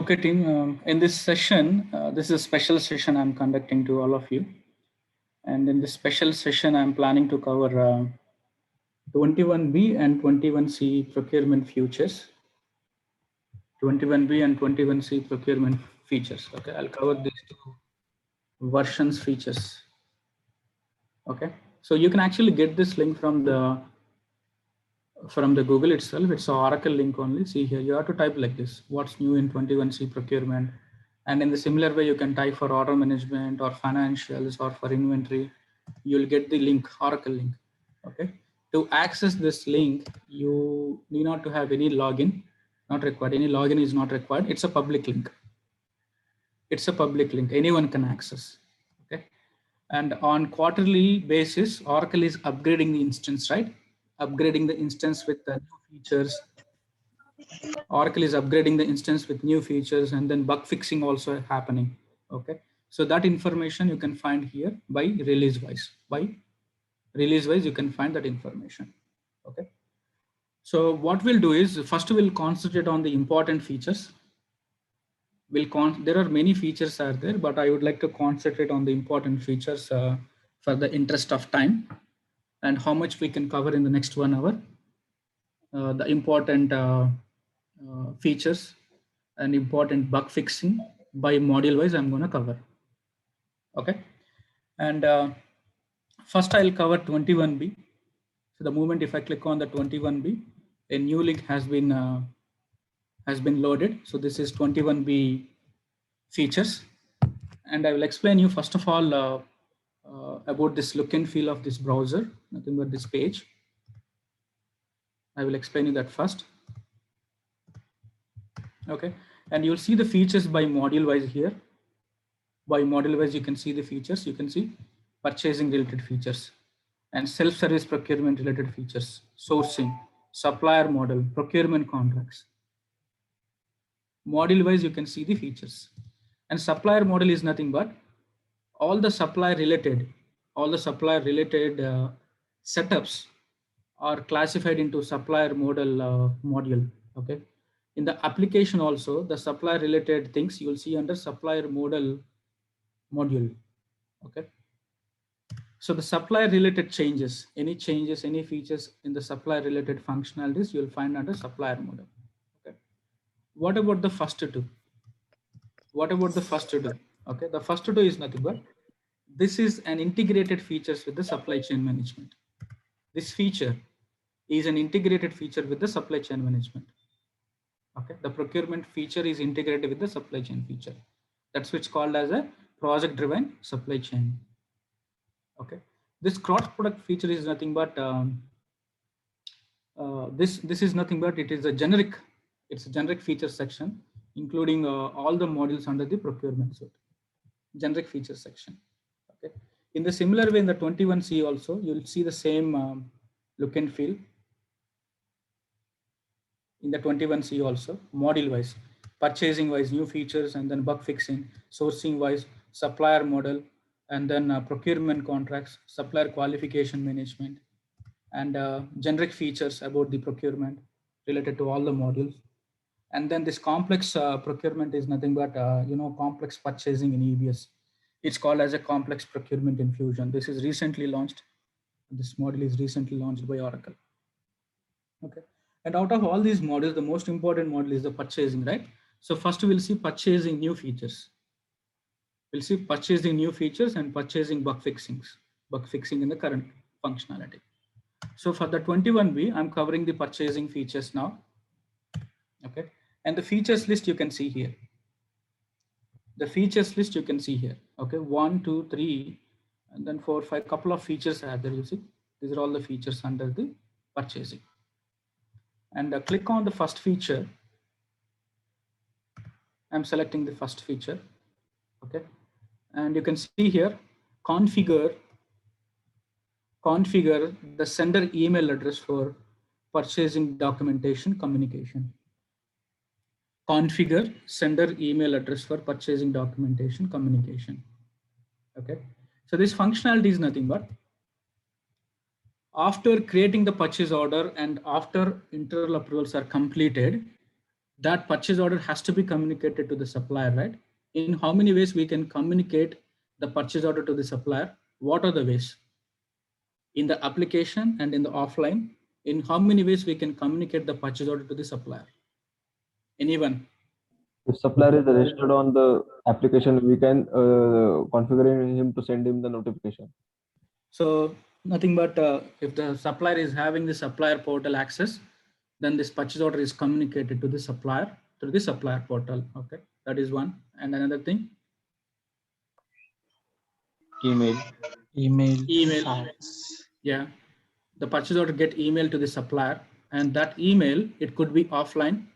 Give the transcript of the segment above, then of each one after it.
Okay, team. In this session, this is a special session I'm conducting to all of you. And in this special session, I'm planning to cover 21B and 21C procurement futures. 21B and 21C procurement features. Okay, I'll cover these two versions features. Okay, so you can actually get this link from the Google itself. It's an Oracle link only. See here, you have to type like this: what's new in 21C procurement? And in the similar way, you can type for order management or financials or for inventory. You'll get the link, Oracle link. Okay. To access this link, you need not to have any login, not required. Any login is not required. It's a public link. It's a public link. Anyone can access. Okay. And on quarterly basis, Oracle is upgrading the instance, right? Upgrading the instance with the new features. Oracle is upgrading the instance with new features, and then bug fixing also happening. Okay. So that information you can find here by release wise. By release wise, you can find that information. Okay. So what we'll do is first we'll concentrate on the important features. There are many features are there, but I would like to concentrate on the important features for the interest of time and how much we can cover in the next 1 hour. The important features and important bug fixing by module wise I'm going to cover. Okay. And first I'll cover 21B. So the moment if I click on the 21B, a new link has been loaded. So this is 21B features, and I will explain you first of all about this look and feel of this browser, nothing but this page. I will explain you that first. Okay, and you'll see the features by module wise here. By module wise, you can see the features. You can see purchasing related features and self-service procurement related features, sourcing, supplier model, procurement contracts. Module wise, you can see the features. And supplier model is nothing but all the supplier related setups are classified into supplier model module. Okay. In the application also, the supplier related things you will see under supplier model module. Okay. So the supplier related changes, any features in the supplier related functionalities, you'll find under supplier model. Okay. What about the first two? Okay. The first two is nothing but this is an integrated features with the supply chain management. This feature is an integrated feature with the supply chain management. Okay, the procurement feature is integrated with the supply chain feature. That's what's called as a project driven supply chain. Okay, this cross product feature is nothing but this is nothing but it is a generic. It's a generic feature section including all the modules under the procurement suite. Generic feature section. Okay. In the similar way, in the 21C also, you'll see the same look and feel. In the 21C also, module wise, purchasing wise, new features, and then bug fixing, sourcing wise, supplier model, and then procurement contracts, supplier qualification management, and generic features about the procurement related to all the modules. And then this complex procurement is nothing but complex purchasing in EBS. It's called as a complex procurement infusion. This is recently launched. This module is recently launched by Oracle. Okay. And out of all these modules, the most important module is the purchasing, right? So first we'll see purchasing new features. We'll see purchasing new features and purchasing bug fixing in the current functionality. So for the 21B, I'm covering the purchasing features now. Okay. And the features list you can see here. The features list you can see here. Okay. 1, 2, 3, and then 4, 5, couple of features are there. You see, these are all the features under the purchasing. And click on the first feature. I'm selecting the first feature. Okay. And you can see here, configure the sender email address for purchasing documentation communication. Configure sender email address for purchasing documentation communication. Okay. So this functionality is nothing but after creating the purchase order and after internal approvals are completed, that purchase order has to be communicated to the supplier, right? In how many ways we can communicate the purchase order to the supplier? What are the ways? In the application and in the offline, in how many ways we can communicate the purchase order to the supplier? Anyone? If supplier is registered on the application, we can configure him to send him the notification. So nothing but if the supplier is having the supplier portal access, then this purchase order is communicated to the supplier through the supplier portal. Okay, that is one. And another thing, Email. Fax. Yeah, the purchase order get email to the supplier, and that email, it could be offline.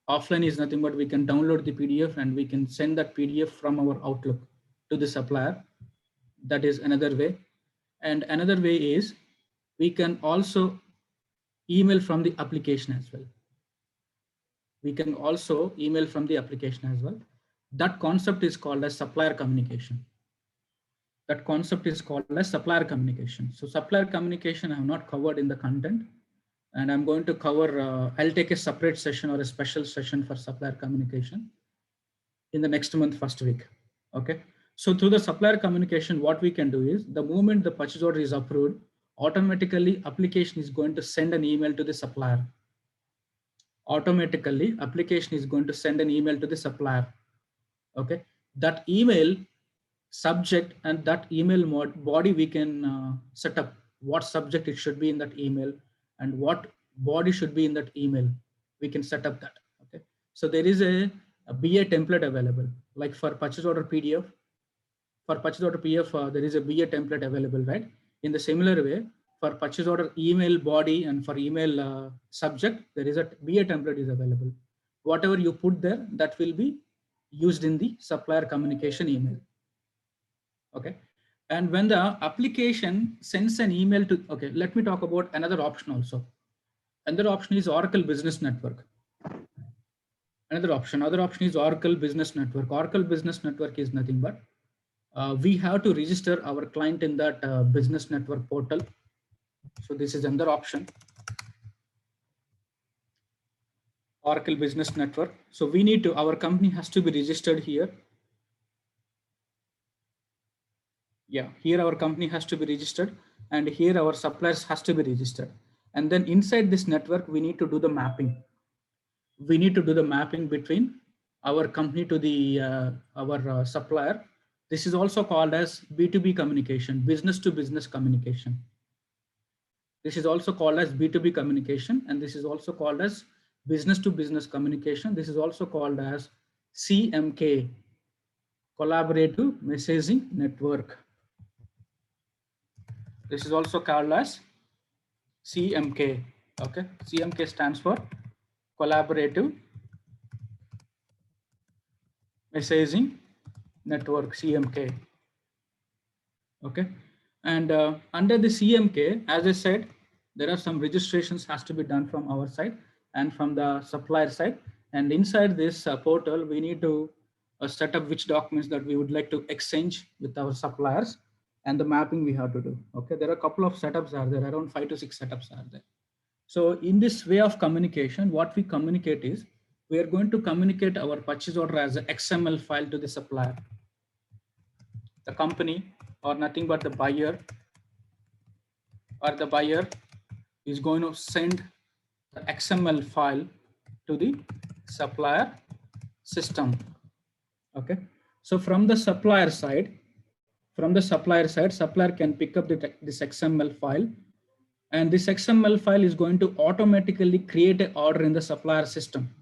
Offline is nothing but we can download the PDF and we can send that PDF from our Outlook to the supplier. That is another way. And another way is we can also email from the application as well. We can also email from the application as well. That concept is called as supplier communication. That concept is called as supplier communication. So supplier communication I have not covered in the content, and I'm going to cover, I'll take a separate session or a special session for supplier communication in the next month, first week. Okay. So through the supplier communication, what we can do is the moment the purchase order is approved, automatically application is going to send an email to the supplier. Automatically application is going to send an email to the supplier. Okay. That email subject and that email body we can set up what subject it should be in that email and what body should be in that email. We can set up that. Okay. So there is a BA template available, like for purchase order PDF. For purchase order PDF, there is a BA template available, right? In the similar way, for purchase order email body and for email subject, there is a BA template is available. Whatever you put there, that will be used in the supplier communication email. Okay. And when the application sends an email to, okay, let me talk about another option also. Another option is Oracle Business Network. Other option is Oracle Business Network. Oracle Business Network is nothing but we have to register our client in that business network portal. So this is another option. Oracle Business Network. So we need to, our company has to be registered here. Yeah, here our company has to be registered and here our suppliers has to be registered. And then inside this network, we need to do the mapping. We need to do the mapping between our company to the our supplier. This is also called as B2B communication, business to business communication. This is also called as B2B communication, and this is also called as business to business communication. This is also called as CMK, collaborative messaging network. This is also called as CMK. Okay, CMK stands for collaborative messaging network, CMK. Okay, and under the CMK, as I said, there are some registrations has to be done from our side and from the supplier side. And inside this portal, we need to set up which documents that we would like to exchange with our suppliers and the mapping we have to do. Okay, there are a couple of setups are there, around 5 to 6 setups are there. So in this way of communication, what we communicate is we are going to communicate our purchase order as an XML file to the supplier. The company or nothing but the buyer is going to send the XML file to the supplier system. Okay. So from the supplier side, supplier can pick up this XML file, and this XML file is going to automatically create an order in the supplier system.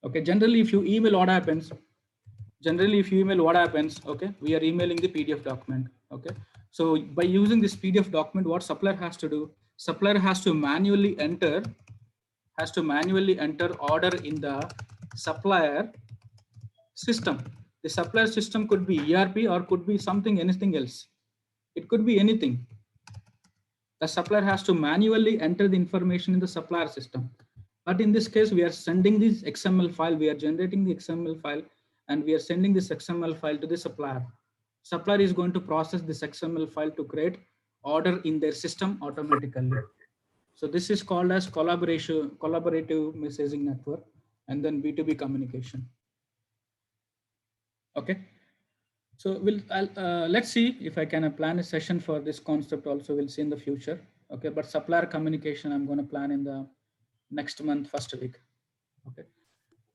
Okay. Generally, if you email, what happens? Okay, we are emailing the PDF document. Okay. So by using this PDF document, what supplier has to do? Supplier has to manually enter order in the supplier system. The supplier system could be ERP or could be anything else. It could be anything. The supplier has to manually enter the information in the supplier system. But in this case, we are sending this XML file, we are generating the XML file, and we are sending this XML file to the supplier. Supplier is going to process this XML file to create order in their system automatically. So this is called as collaborative messaging network. and then B2B communication. Okay. So let's see if I can plan a session for this concept also. We'll see in the future. Okay. But supplier communication, I'm going to plan in the next month, first week. Okay.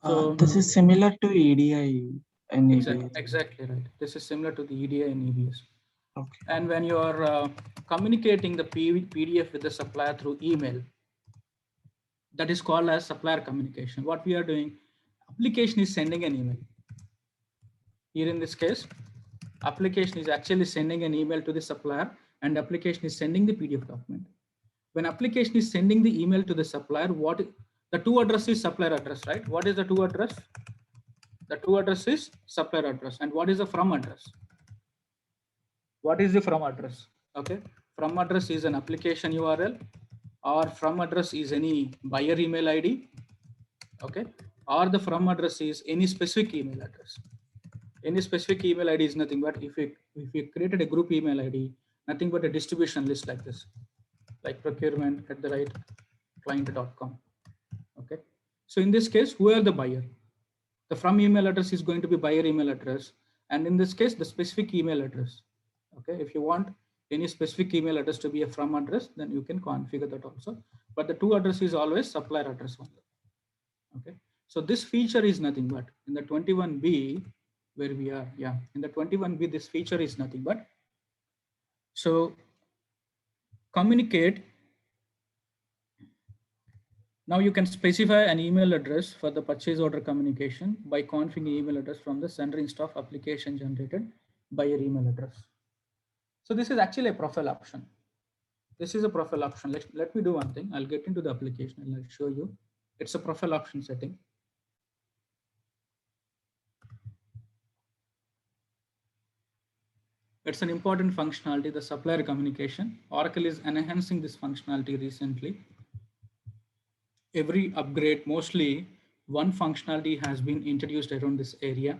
So This is similar to EDI and EBS. exactly right. This is similar to the EDI and EBS. Okay. And when you are communicating the PDF with the supplier through email, that is called as supplier communication. What we are doing, application is sending an email. Here in this case, application is actually sending an email to the supplier, and application is sending the PDF document. When application is sending the email to the supplier, what the to address is supplier address, right? What is the to address? The to address is supplier address. And what is the from address? What is the from address? Okay, from address is an application URL, or from address is any buyer email ID. Okay, or the from address is any specific email address. Any specific email ID is nothing but if you created a group email ID, nothing but a distribution list like this, like procurement@client.com. Okay, so in this case, who are the buyer? The from email address is going to be buyer email address, and in this case, the specific email address. Okay, if you want any specific email address to be a from address, then you can configure that also. But the to address is always supplier address only. Okay, so this feature is nothing but in the 21B where we are, yeah, in the 21B, this feature is nothing but, so communicate. Now you can specify an email address for the purchase order communication by configuring email address from the sender instead of application generated by your email address. So this is actually a profile option. This is a profile option. Let me do one thing. I'll get into the application and I'll show you. It's a profile option setting. It's an important functionality, the supplier communication. Oracle is enhancing this functionality recently. Every upgrade, mostly one functionality has been introduced around this area.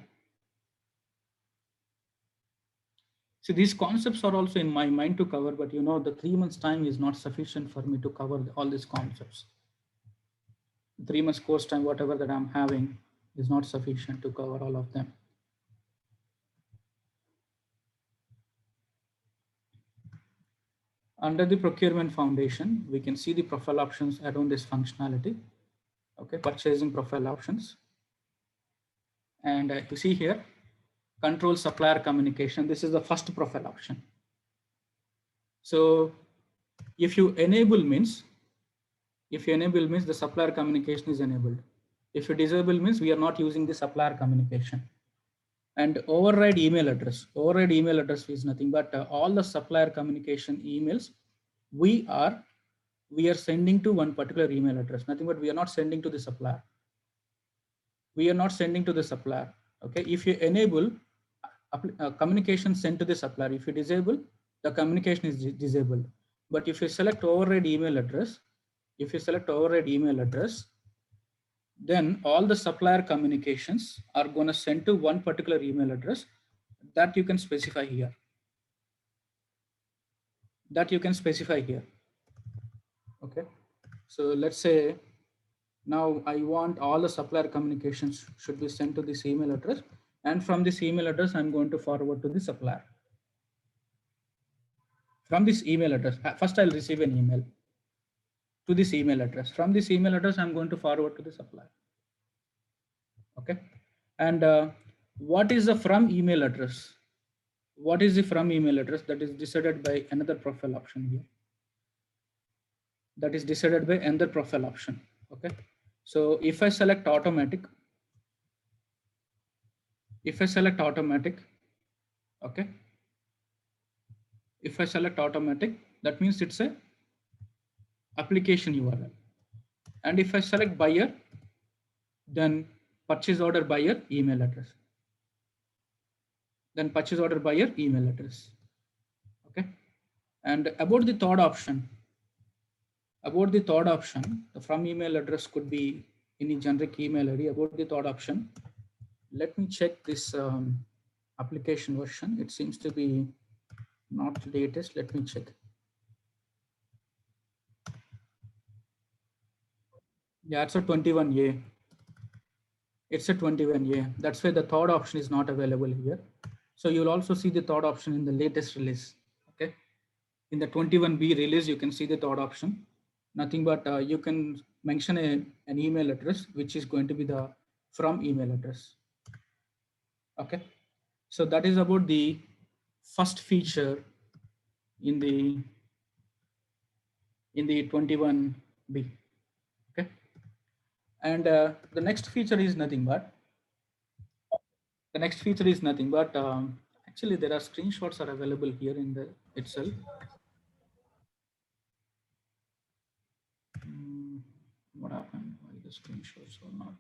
So these concepts are also in my mind to cover, but you know, the 3 months time is not sufficient for me to cover all these concepts. 3 months course time, whatever that I'm having, is not sufficient to cover all of them. Under the procurement foundation, we can see the profile options around this functionality. Okay, purchasing profile options. And you see here, control supplier communication. This is the first profile option. So if you enable means, the supplier communication is enabled. If you disable means we are not using the supplier communication. And override email address. Override email address is nothing but all the supplier communication emails we are sending to one particular email address. Nothing but we are not sending to the supplier. We are not sending to the supplier. Okay, if you enable communication sent to the supplier, if you disable, the communication is disabled. But if you select override email address, then all the supplier communications are going to send to one particular email address that you can specify here. Okay, so let's say now I want all the supplier communications should be sent to this email address, and from this email address I'm going to forward to the supplier. From this email address, first I'll receive an email to this email address. From this email address I'm going to forward to the supplier. Okay, and what is the from email address? What is the from email address? That is decided by another profile option here. That is decided by another profile option. Okay, so if I select automatic, okay, if I select automatic, that means it's a application URL. And if I select buyer, then purchase order buyer email address. Okay, and about the third option, the from email address could be any generic email ID. About the third option, let me check this application version. It seems to be not latest. Let me check. Yeah, it's a 21A. It's a 21A. That's why the third option is not available here. So you'll also see the third option in the latest release. Okay. In the 21B release, you can see the third option. Nothing but you can mention an email address, which is going to be the from email address. Okay. So that is about the first feature in the 21B. Okay. And the next feature is nothing but actually there are screenshots are available here in the itself. What happened? Why the screenshots are not?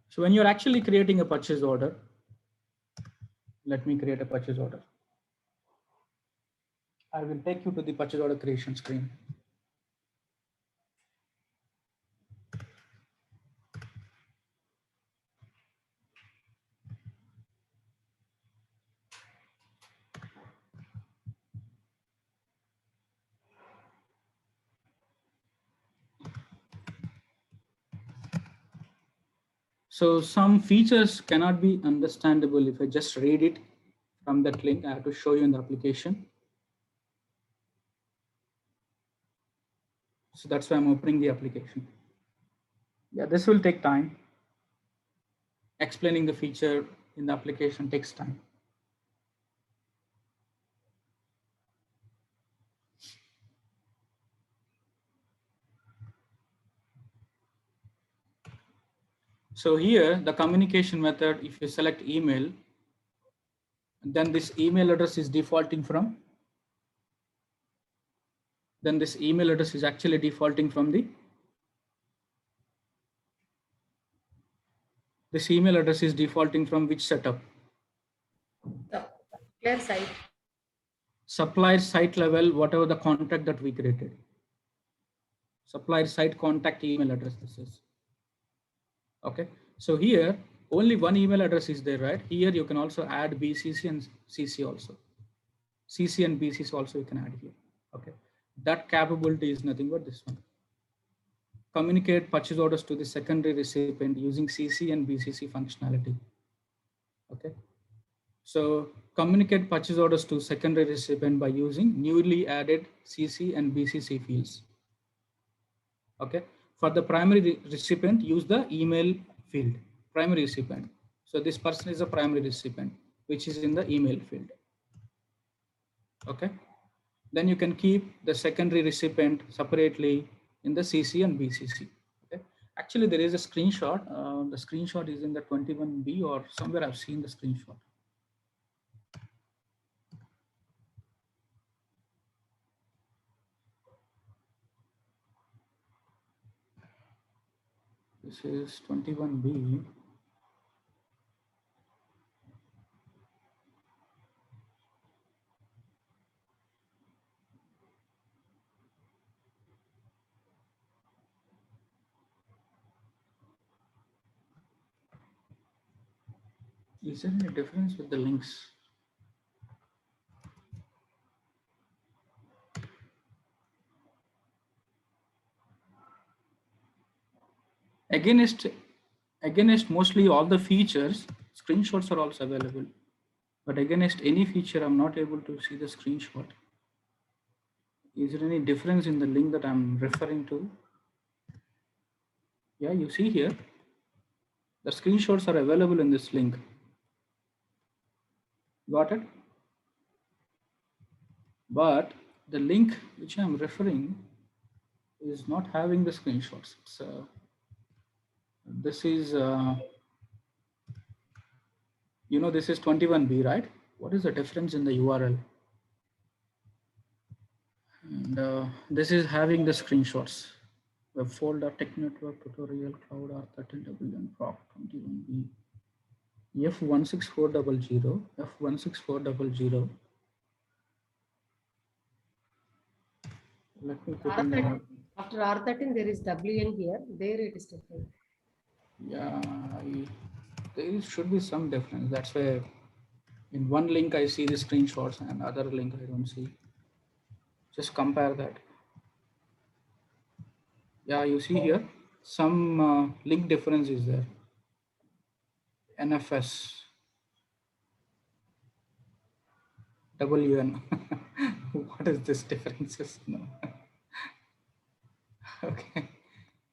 So when you're actually creating a purchase order, let me create a purchase order. I will take you to the purchase order creation screen. So some features cannot be understandable if I just read it from that link. I have to show you in the application. So that's why I'm opening the application. Yeah, this will take time. Explaining the feature in the application takes time. So here, the communication method, if you select email, then this email address is defaulting from, then this email address is actually defaulting from this email address is defaulting from which setup? Supplier site. Supplier site level, whatever the contact that we created. Supplier site contact email address this is. Okay, so here only one email address is there, right? Here you can also add BCC and CC also. CC and BCC also you can add here. Okay, that capability is nothing but this one. Communicate purchase orders to the secondary recipient using CC and BCC functionality. Okay, so communicate purchase orders to secondary recipient by using newly added CC and BCC fields. Okay, for the primary recipient, use the email field, primary recipient. So this person is a primary recipient, which is in the email field. Okay, then you can keep the secondary recipient separately in the CC and BCC. Okay, actually there is a screenshot. The screenshot is in the 21B or somewhere I've seen the screenshot. This is 21B. Is there any difference with the links? Against mostly all the features, screenshots are also available. But against any feature, I'm not able to see the screenshot. Is there any difference in the link that I'm referring to? Yeah, you see here, the screenshots are available in this link. Got it? But the link which I'm referring is not having the screenshots. So this is, this is 21B, right? What is the difference in the URL? And this is having the screenshots. Web folder, tech network, tutorial, cloud, R13W, and proc 21B. F16400, F16400. Let me put in the, After R13, there is WN here. There it is different. yeah, there should be some difference. That's why In one link, I see the screenshots and other link I don't see. Just compare that. Yeah, you see here, some link difference is there. NFS, WN. What is this differences? No. Okay.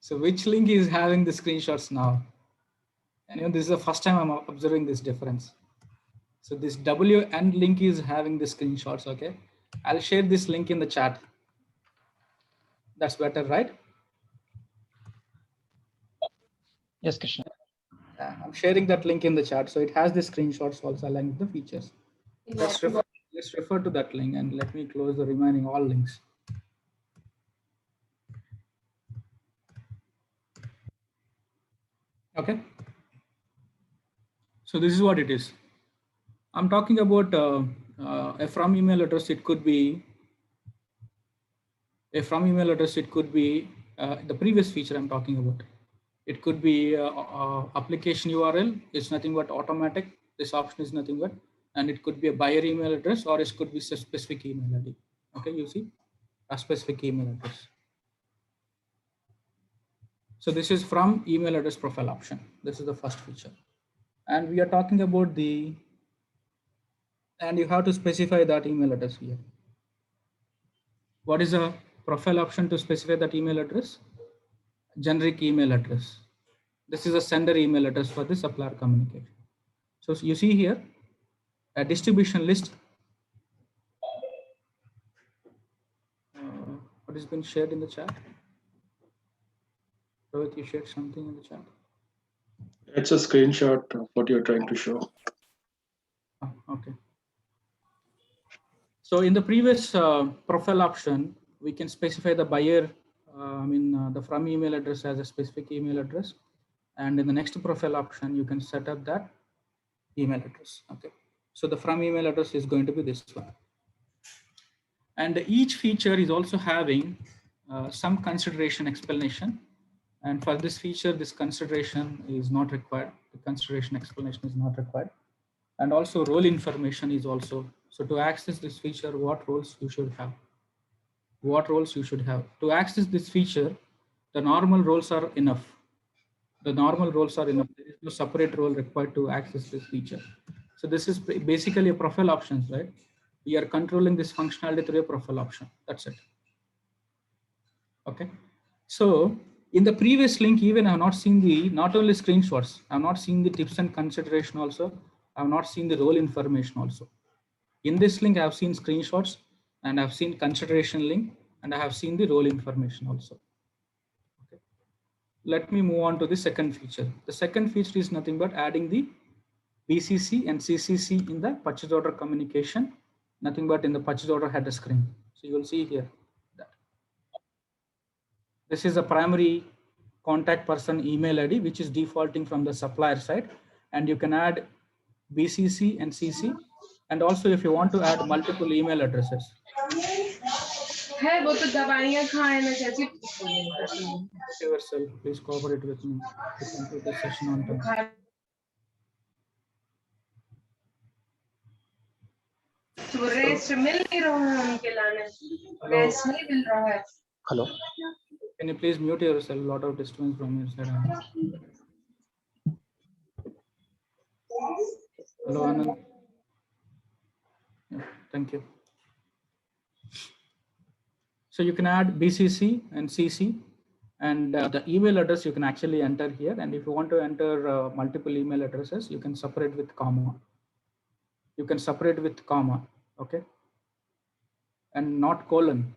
So which link is having the screenshots now? And this is the first time I'm observing this difference. So this WN link is having the screenshots, okay? I'll share this link in the chat. That's better, right? Yes, Krishna. Yeah, I'm sharing that link in the chat. So it has the screenshots also along with the features. Let's refer to that link and let me close the remaining all links. Okay. So this is what it is. I'm talking about a from email address. It could be a from email address. It could be the previous feature I'm talking about. It could be application URL. It's nothing but automatic. This option is nothing but, and it could be a buyer email address, or it could be a specific email ID. Okay, you see a specific email address. So this is from email address profile option. This is the first feature. And we are talking about and you have to specify that email address here. What is a profile option to specify that email address? Generic email address. This is a sender email address for the supplier communication. So you see here a distribution list. What has been shared in the chat? Rohit, you shared something in the chat. It's a screenshot of what you're trying to show. Oh, okay. So in the previous profile option, we can specify the buyer, the from email address as a specific email address. And in the next profile option, you can set up that email address. Okay. So the from email address is going to be this one. And each feature is also having some consideration explanation. And for this feature, this consideration is not required. The consideration explanation is not required. And also role information is also. So to access this feature, what roles you should have. What roles you should have. To access this feature, the normal roles are enough. The normal roles are enough. There is no separate role required to access this feature. So this is basically a profile options, right? We are controlling this functionality through a profile option. That's it. Okay. So in the previous link, even I have not seen not only screenshots, I have not seen the tips and consideration also. I have not seen the role information also. In this link, I have seen screenshots and I have seen consideration link and I have seen the role information also. Okay. Let me move on to the second feature. The second feature is nothing but adding the BCC and CCC in the purchase order communication, nothing but in the purchase order header screen. So you will see here that this is a primary contact person email ID, which is defaulting from the supplier side. And you can add BCC and CC. And also if you want to add multiple email addresses. Yourself, please cooperate with me to complete the session on time. Hello. Can you please mute yourself? A lot of disturbance from your side. Hello, Anand. Yeah, thank you. So you can add BCC and CC, and the email address you can actually enter here. And if you want to enter multiple email addresses, you can separate with comma. You can separate with comma, okay? And not colon.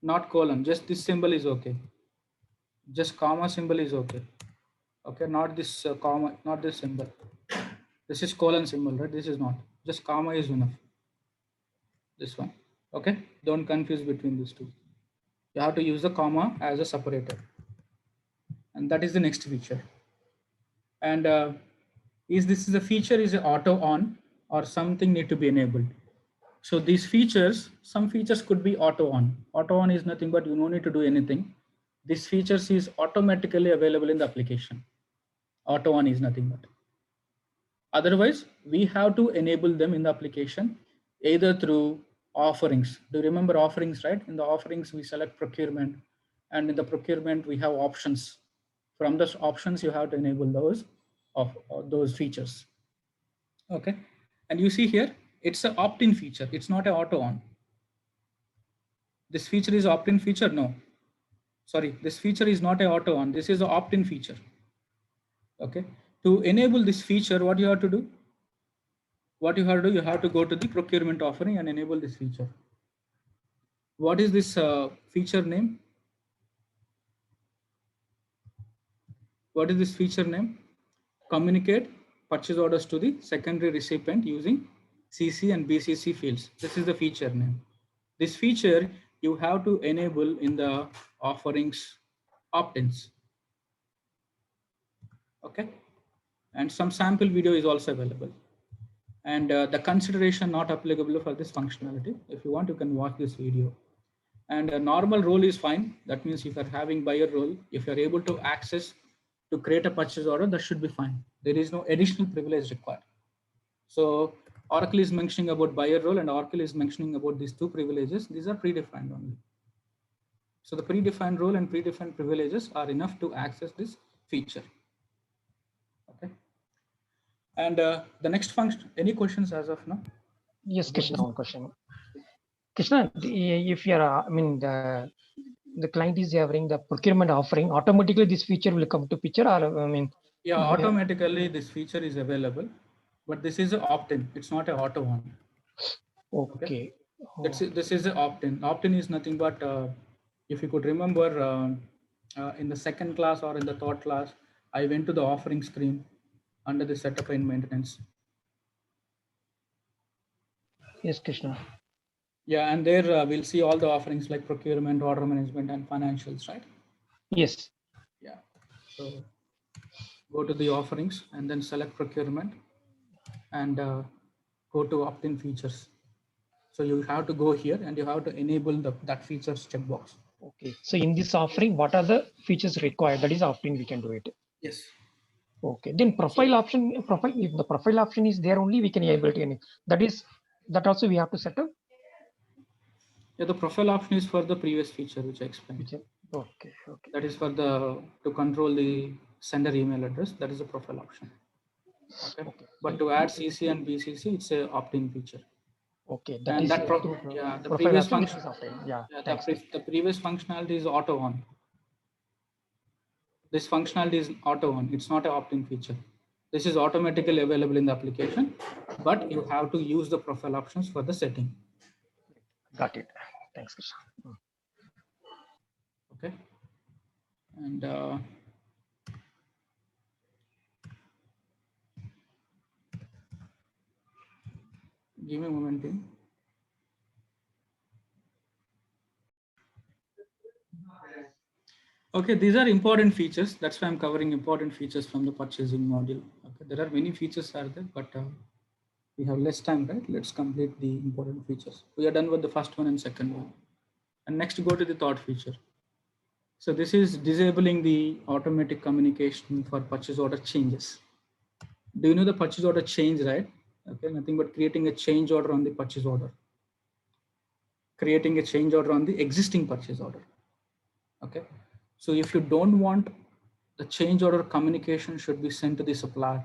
Not colon, just this symbol is okay. Just comma symbol is okay. Okay, not this comma, not this symbol. This is colon symbol, right? This is not. Just comma is enough. This one. Okay, don't confuse between these two. You have to use the comma as a separator. And that is the next feature. And this is a feature is auto on or something need to be enabled. So these features, some features could be auto on. Auto on is nothing but you don't need to do anything. This features is automatically available in the application. Auto on is nothing but. Otherwise, we have to enable them in the application either through offerings. Do you remember offerings, right? In the offerings, we select procurement, and in the procurement, we have options. From those options, you have to enable those features. Okay, and you see here, it's an opt-in feature. It's not an auto-on. This feature is opt-in feature. No, sorry, this feature is not an auto-on. This is an opt-in feature. Okay, to enable this feature, what you have to do? What you have to do, you have to go to the procurement offering and enable this feature. What is this feature name? What is this feature name? Communicate purchase orders to the secondary recipient using CC and BCC fields. This is the feature name. This feature you have to enable in the offerings opt-ins. Okay, and some sample video is also available. And the consideration not applicable for this functionality. If you want, you can watch this video. And a normal role is fine. That means if you're having buyer role, if you're able to access to create a purchase order, that should be fine. There is no additional privilege required. So Oracle is mentioning about buyer role and Oracle is mentioning about these two privileges. These are predefined only. So the predefined role and predefined privileges are enough to access this feature. Okay. And the next function, any questions as of now? Yes, Krishna, one question. Krishna, if you are, the client is having the procurement offering, automatically this feature will come to picture, or yeah, automatically this feature is available, but this is an opt-in. It's not an auto-on. Okay. This is an opt-in. Opt-in is nothing but, if you could remember, in the second class or in the third class, I went to the offering screen under the setup and maintenance. Yes, Krishna. Yeah, and there we'll see all the offerings like procurement, order management, and financials, right? Yes. Yeah. So go to the offerings and then select procurement and go to opt-in features. So you have to go here and you have to enable that features checkbox. Okay. So in this offering, what are the features required? That is opt-in, we can do it. Yes. Okay. Then profile option, if the profile option is there only, we can able to. That also we have to set up. Yeah, the profile option is for the previous feature which I explained. Okay. That is for to control the sender email address. That is a profile option. Okay. But to add CC and BCC, it's a opt-in feature. Okay. The previous function. Yeah. The previous functionality is auto-on. This functionality is auto-on. It's not an opt-in feature. This is automatically available in the application, but you have to use the profile options for the setting. Got it. Thanks, Krishna. Okay. And give me a moment, team. Okay, these are important features. That's why I'm covering important features from the purchasing module. Okay, there are many features are there, but we have less time, right? Let's complete the important features. We are done with the first one and second one. And next, go to the third feature. So this is disabling the automatic communication for purchase order changes. Do you know the purchase order change, right? Okay, nothing but creating a change order on the purchase order. Creating a change order on the existing purchase order. Okay. So if you don't want the change order communication should be sent to the supplier,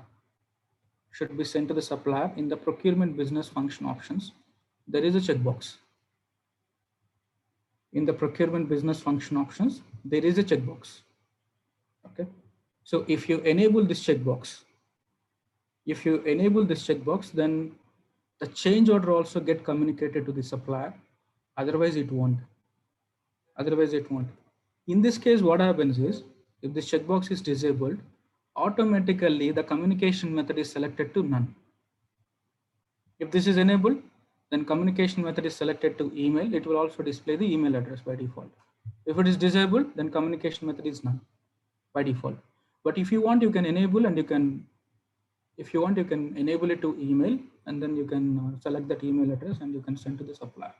in the procurement business function options, there is a checkbox. In the procurement business function options, there is a checkbox. Okay. So if you enable this checkbox, then the change order also get communicated to the supplier. Otherwise it won't. In this case, what happens is, if this checkbox is disabled, automatically the communication method is selected to none. If this is enabled, then communication method is selected to email. It will also display the email address by default. If it is disabled, then communication method is none by default. But if you want, you can enable and you can enable it to email, and then you can select that email address and you can send to the supplier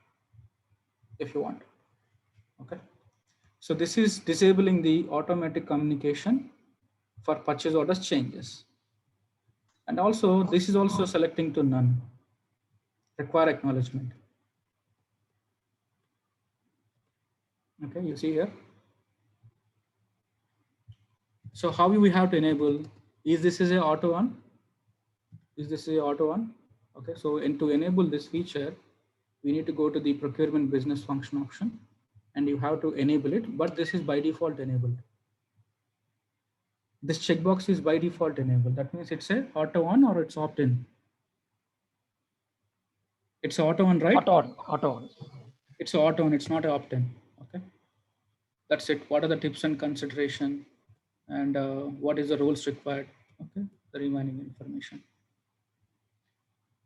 if you want. Okay. So this is disabling the automatic communication for purchase orders changes. And also, this is also selecting to none, require acknowledgement. Okay, you see here. So how we have to enable, is this is a auto on? Is this a auto on? Okay, so to enable this feature, we need to go to the procurement business function option and you have to enable it, but this is by default enabled. This checkbox is by default enabled. That means it's a auto on or it's opt in. It's auto on, right? Auto on. It's auto on, it's not an opt in. Okay. That's it. What are the tips and consideration and what is the rules required? Okay. The remaining information.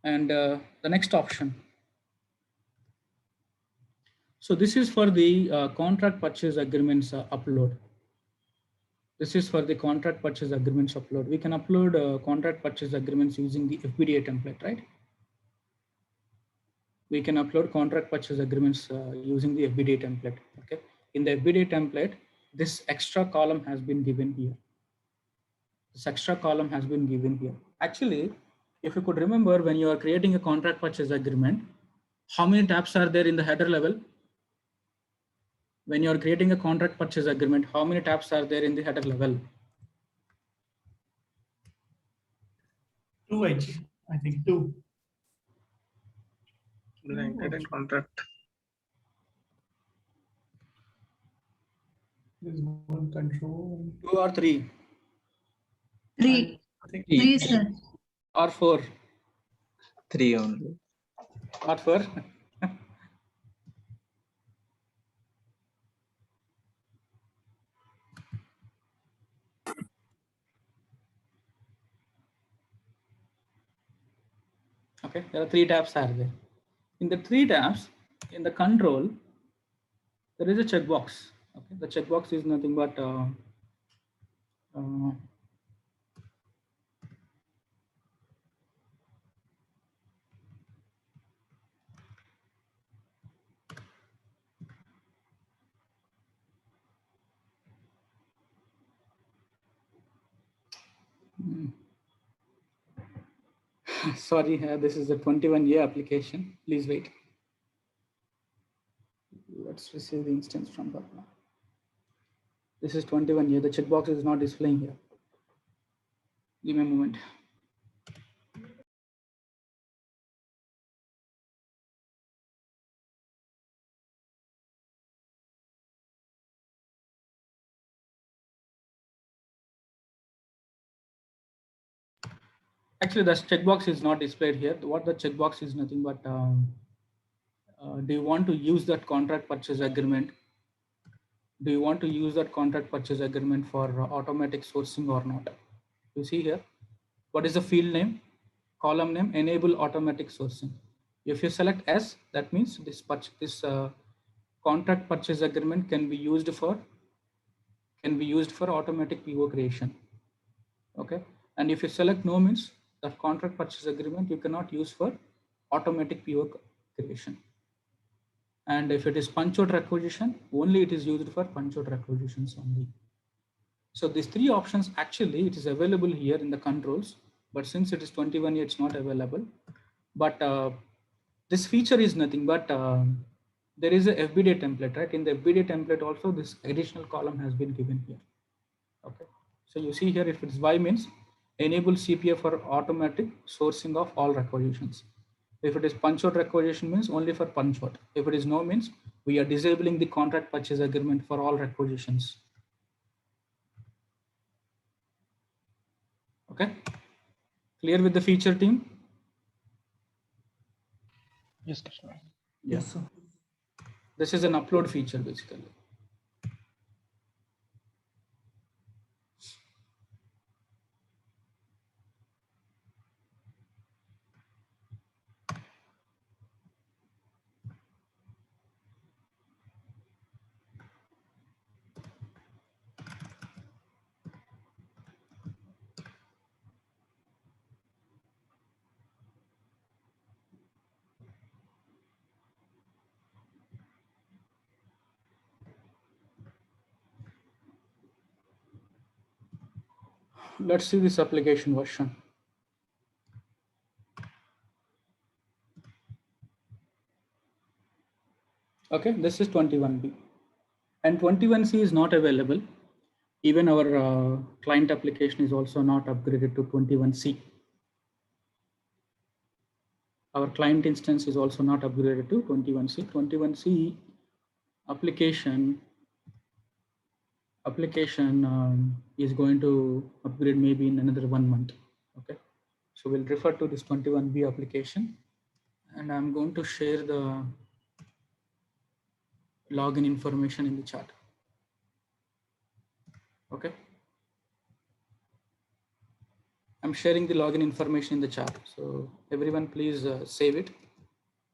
And the next option. So this is for the contract purchase agreements upload. This is for the contract purchase agreements upload. We can upload contract purchase agreements using the FBDA template, right? We can upload contract purchase agreements using the FBDA template. Okay. In the FBDA template, this extra column has been given here. This extra column has been given here. Actually, if you could remember when you are creating a contract purchase agreement, how many tabs are there in the header level? When you are creating a contract purchase agreement, how many tabs are there in the header level? 2, I think 2. Blanket and contract. There's one control. 2 or 3? 3. I think 3, sir. Or 4? 3 only. Not 4? Okay, there are 3 tabs are there. In the 3 tabs, in the control, there is a checkbox. Okay, the checkbox is nothing but sorry, this is a 21-year application. Please wait. Let's receive the instance from Bhavna. This is 21-year. The checkbox is not displaying here. Give me a moment. Actually, the checkbox is not displayed here. What the checkbox is nothing but do you want to use that contract purchase agreement? Do you want to use that contract purchase agreement for automatic sourcing or not? You see here, what is the field name? Column name, enable automatic sourcing. If you select S, that means this contract purchase agreement can be used for automatic PO creation. Okay, and if you select no, means the contract purchase agreement you cannot use for automatic PO creation. And if it is punch out requisition, only it is used for punch out requisitions only. So these 3 options, actually it is available here in the controls, but since it is 21, it's not available. But this feature is nothing but there is a FBDA template, right? In the FBDA template also this additional column has been given here. Okay, so you see here, if it's Y means enable CPA for automatic sourcing of all requisitions. If it is punch out requisition means only for punch out. If it is no means we are disabling the contract purchase agreement for all requisitions. Okay, clear with the feature team? Yes, Krishna. Yes, sir. This is an upload feature basically. Let's see this application version. Okay, this is 21B. And 21C is not available. Even our client application is also not upgraded to 21C. Our client instance is also not upgraded to 21C. 21C application is going to upgrade maybe in another 1 month. Okay, so we'll refer to this 21B application, and I'm going to share the login information in the chat. Okay, I'm sharing the login information in the chat, so everyone please save it.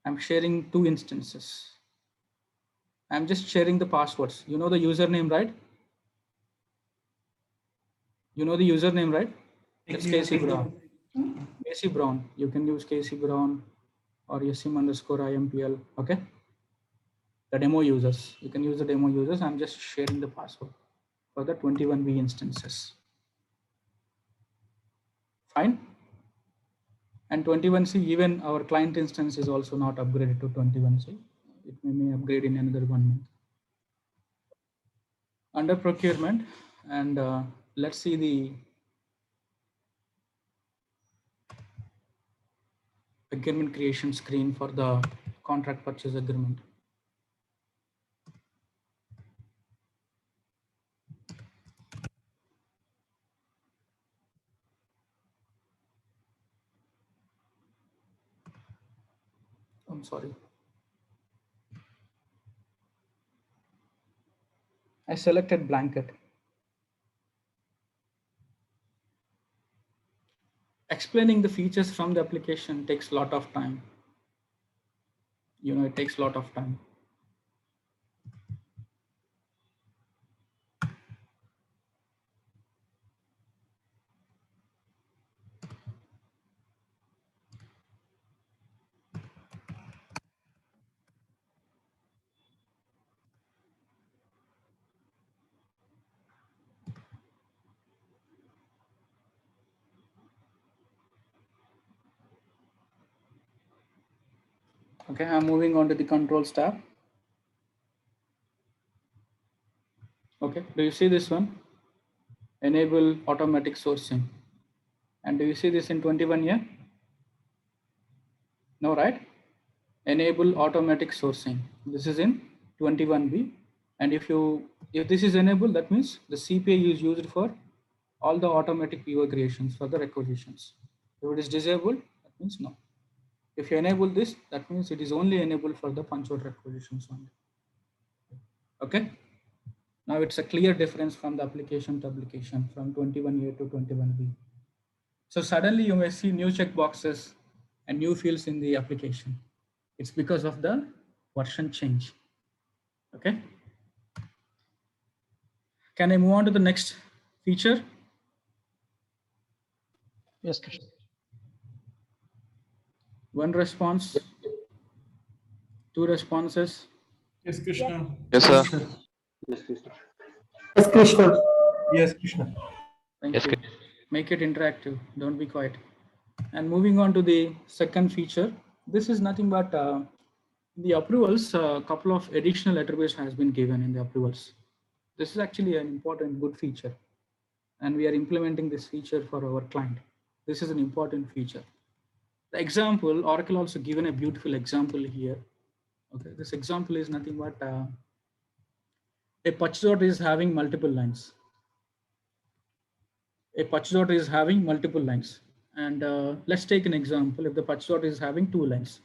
I'm sharing 2 instances. I'm just sharing the passwords. You know the username, right? You know the username, right? It's Casey Brown. Casey Brown. You can use Casey Brown or Yasim_IMPL. Okay. The demo users. You can use the demo users. I'm just sharing the password for the 21B instances. Fine. And 21C, even our client instance is also not upgraded to 21C. It may upgrade in another 1 month. Under procurement, and let's see the agreement creation screen for the contract purchase agreement. I'm sorry. I selected blanket. Explaining the features from the application takes a lot of time. You know, it takes a lot of time. Okay, I'm moving on to the controls tab. Okay, do you see this one? Enable automatic sourcing. And do you see this in 21 here? No, right? Enable automatic sourcing. This is in 21B. And if this is enabled, that means the CPI is used for all the automatic PO creations for the requisitions. If it is disabled, that means no. If you enable this, that means it is only enabled for the punch out requisitions only. Okay. Now it's a clear difference from the application to application from 21A to 21B. So suddenly you may see new checkboxes and new fields in the application. It's because of the version change. Okay. Can I move on to the next feature? Yes, Krishna. One response, 2 responses. Yes, Krishna. Yes, sir. Yes, Krishna. Yes, Krishna. Yes, Krishna. Thank Yes, you. Make it interactive. Don't be quiet. And moving on to the second feature, this is nothing but the approvals. A couple of additional attributes has been given in the approvals. This is actually an important good feature, and we are implementing this feature for our client. This is an important feature. The example, Oracle also given a beautiful example here. Okay, this example is nothing but a purchase order is having multiple lines. A purchase order is having multiple lines. And let's take an example. If the purchase order is having 2 lines,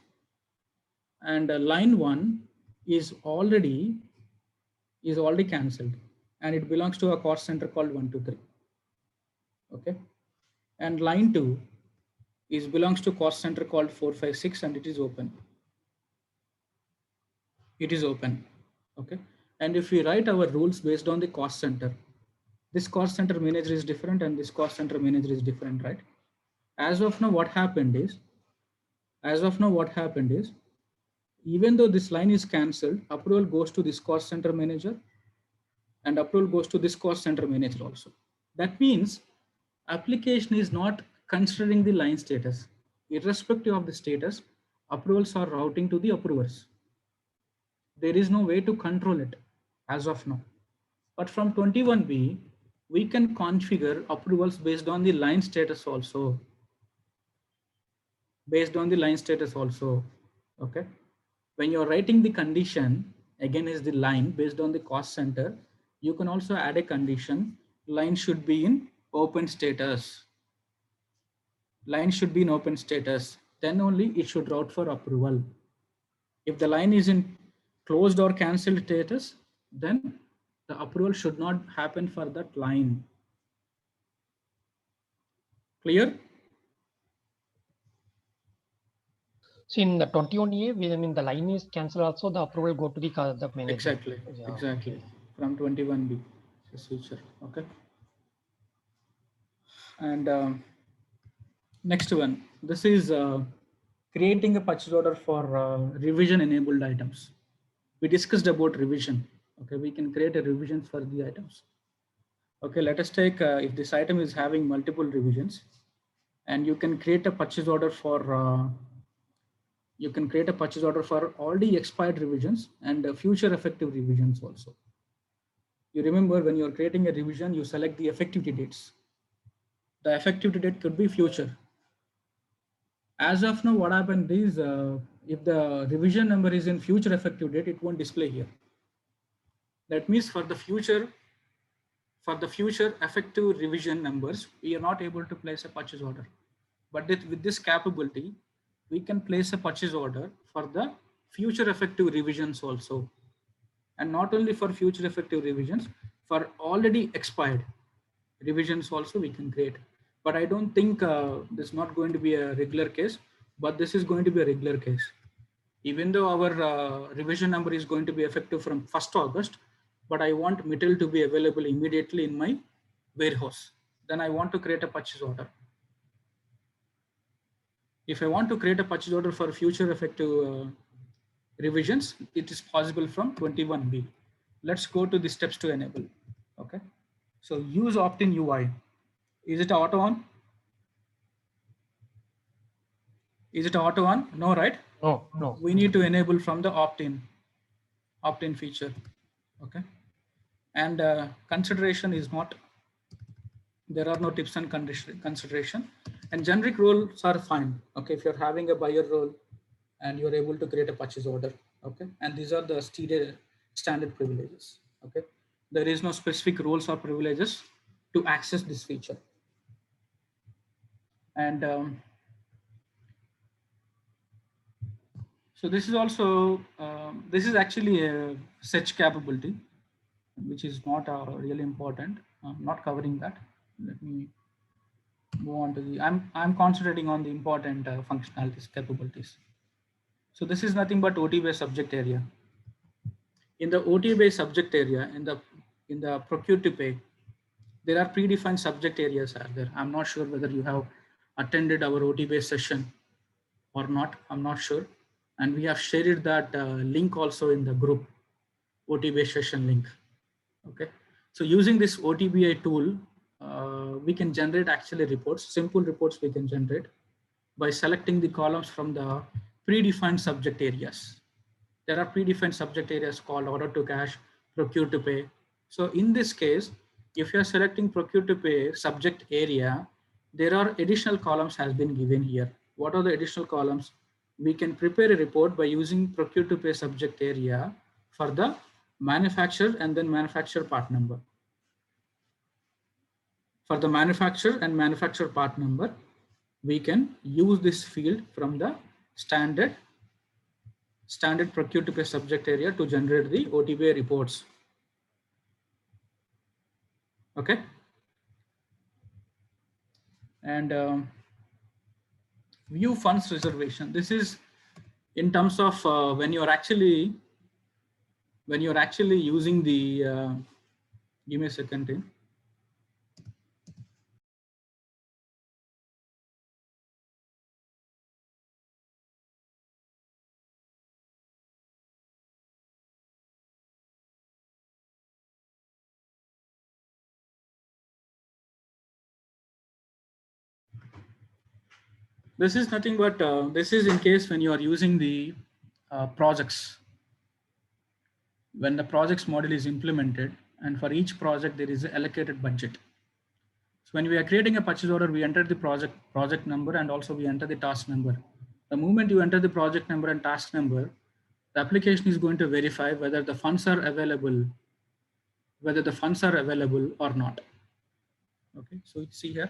and line 1 is already cancelled, and it belongs to a cost center called 123. Okay, and line 2 belongs to cost center called 456, and it is open. It is open. Okay, and if we write our rules based on the cost center, this cost center manager is different and this cost center manager is different, right? As of now, what happened is, even though this line is cancelled, approval goes to this cost center manager and approval goes to this cost center manager also. That means application is not considering the line status. Irrespective of the status, approvals are routing to the approvers. there is no way to control it as of now. But from 21B, we can configure approvals based on the line status also. Based on the line status also, okay? When you're writing the condition, again is the line based on the cost center, you can also add a condition, line should be in open status. Line should be in open status, then only it should route for approval. If the line is in closed or cancelled status, then the approval should not happen for that line. Clear? So in the 21A, I mean, the line is cancelled also, the approval go to the manager. Exactly, Yeah, exactly. okay. From 21B, this feature, okay? And next one, this is creating a purchase order for revision enabled items. We discussed about revision, okay? We can create a revision for the items. Okay, let us take, if this item is having multiple revisions, and you can create a purchase order for, all the expired revisions and future effective revisions also. You remember when you're creating a revision, you select the effectivity dates. The effective date could be future. As of now, what happened is if the revision number is in future effective date, it won't display here. That means for the future effective revision numbers, we are not able to place a purchase order. But with this capability, we can place a purchase order for the future effective revisions also. And not only for future effective revisions, for already expired revisions also we can create. But I don't think this is not going to be a regular case, but this is going to be a regular case. Even though our revision number is going to be effective from 1st August, but I want material to be available immediately in my warehouse. Then I want to create a purchase order. If I want to create a purchase order for future effective revisions, it is possible from 21B. Let's go to the steps to enable. Okay. So use opt-in UI. Is it auto on? Is it auto on? No, right? No. We need to enable from the opt-in feature. Okay. And consideration is not, there are no tips and consideration, and generic roles are fine. Okay. If you're having a buyer role and you're able to create a purchase order. Okay. And these are the standard privileges. Okay. There is no specific roles or privileges to access this feature. And so this is also, this is actually a search capability, which is not really important. I'm not covering that. Let me move on to the, I'm concentrating on the important functionalities, capabilities. So this is nothing but OT-based subject area. In the OT-based subject area, in the procure to pay, there are predefined subject areas are there. I'm not sure whether you have attended our OT-based session or not. I'm not sure. And we have shared that link also in the group, OT-based session link. Okay. So using this OTBI tool, we can generate actually reports, simple reports we can generate by selecting the columns from the predefined subject areas. There are predefined subject areas called order to cash, procure to pay. So in this case, if you're selecting procure to pay subject area, there are additional columns has been given here. What are the additional columns? We can prepare a report by using procure to pay subject area for the manufacturer and then manufacturer part number. For the manufacturer and manufacturer part number, we can use this field from the standard procure to pay subject area to generate the OTBI reports. Okay. And view funds reservation. This is in terms of when you're actually using the, give me a second here. This is nothing but this is in case when you are using the projects. when the projects module is implemented, and for each project there is an allocated budget. So when we are creating a purchase order, we enter the project number, and also we enter the task number. The moment you enter the project number and task number, the application is going to verify whether the funds are available, or not. Okay, so you see here,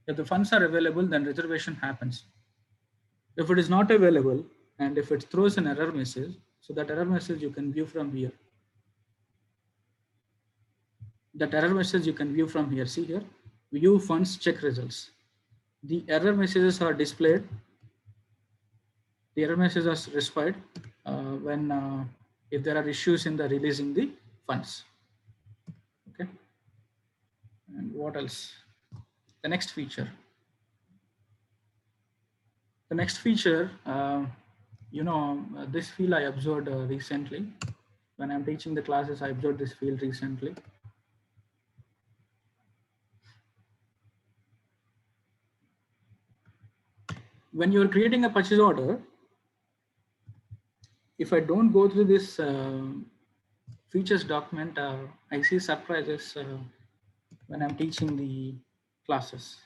if the funds are available, then reservation happens. If it is not available, and if it throws an error message, so that error message you can view from here. That error message you can view from here. See here, view funds, check results. The error messages are displayed. The error messages are displayed when if there are issues in the releasing the funds. Okay. And what else? The next feature. The next feature, this field I observed recently. When I'm teaching the classes, I observed this field recently. When you're creating a purchase order, if I don't go through this features document, I see surprises when I'm teaching the classes.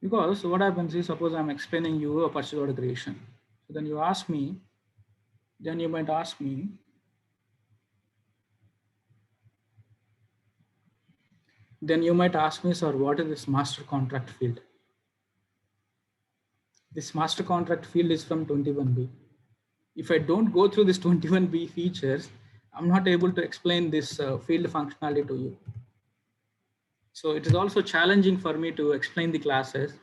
Because what happens is, suppose I'm explaining you a purchase order creation. So then you might ask me, sir, what is this master contract field? This master contract field is from 21B. If I don't go through this 21B features, I'm not able to explain this field functionality to you. So it is also challenging for me to explain the classes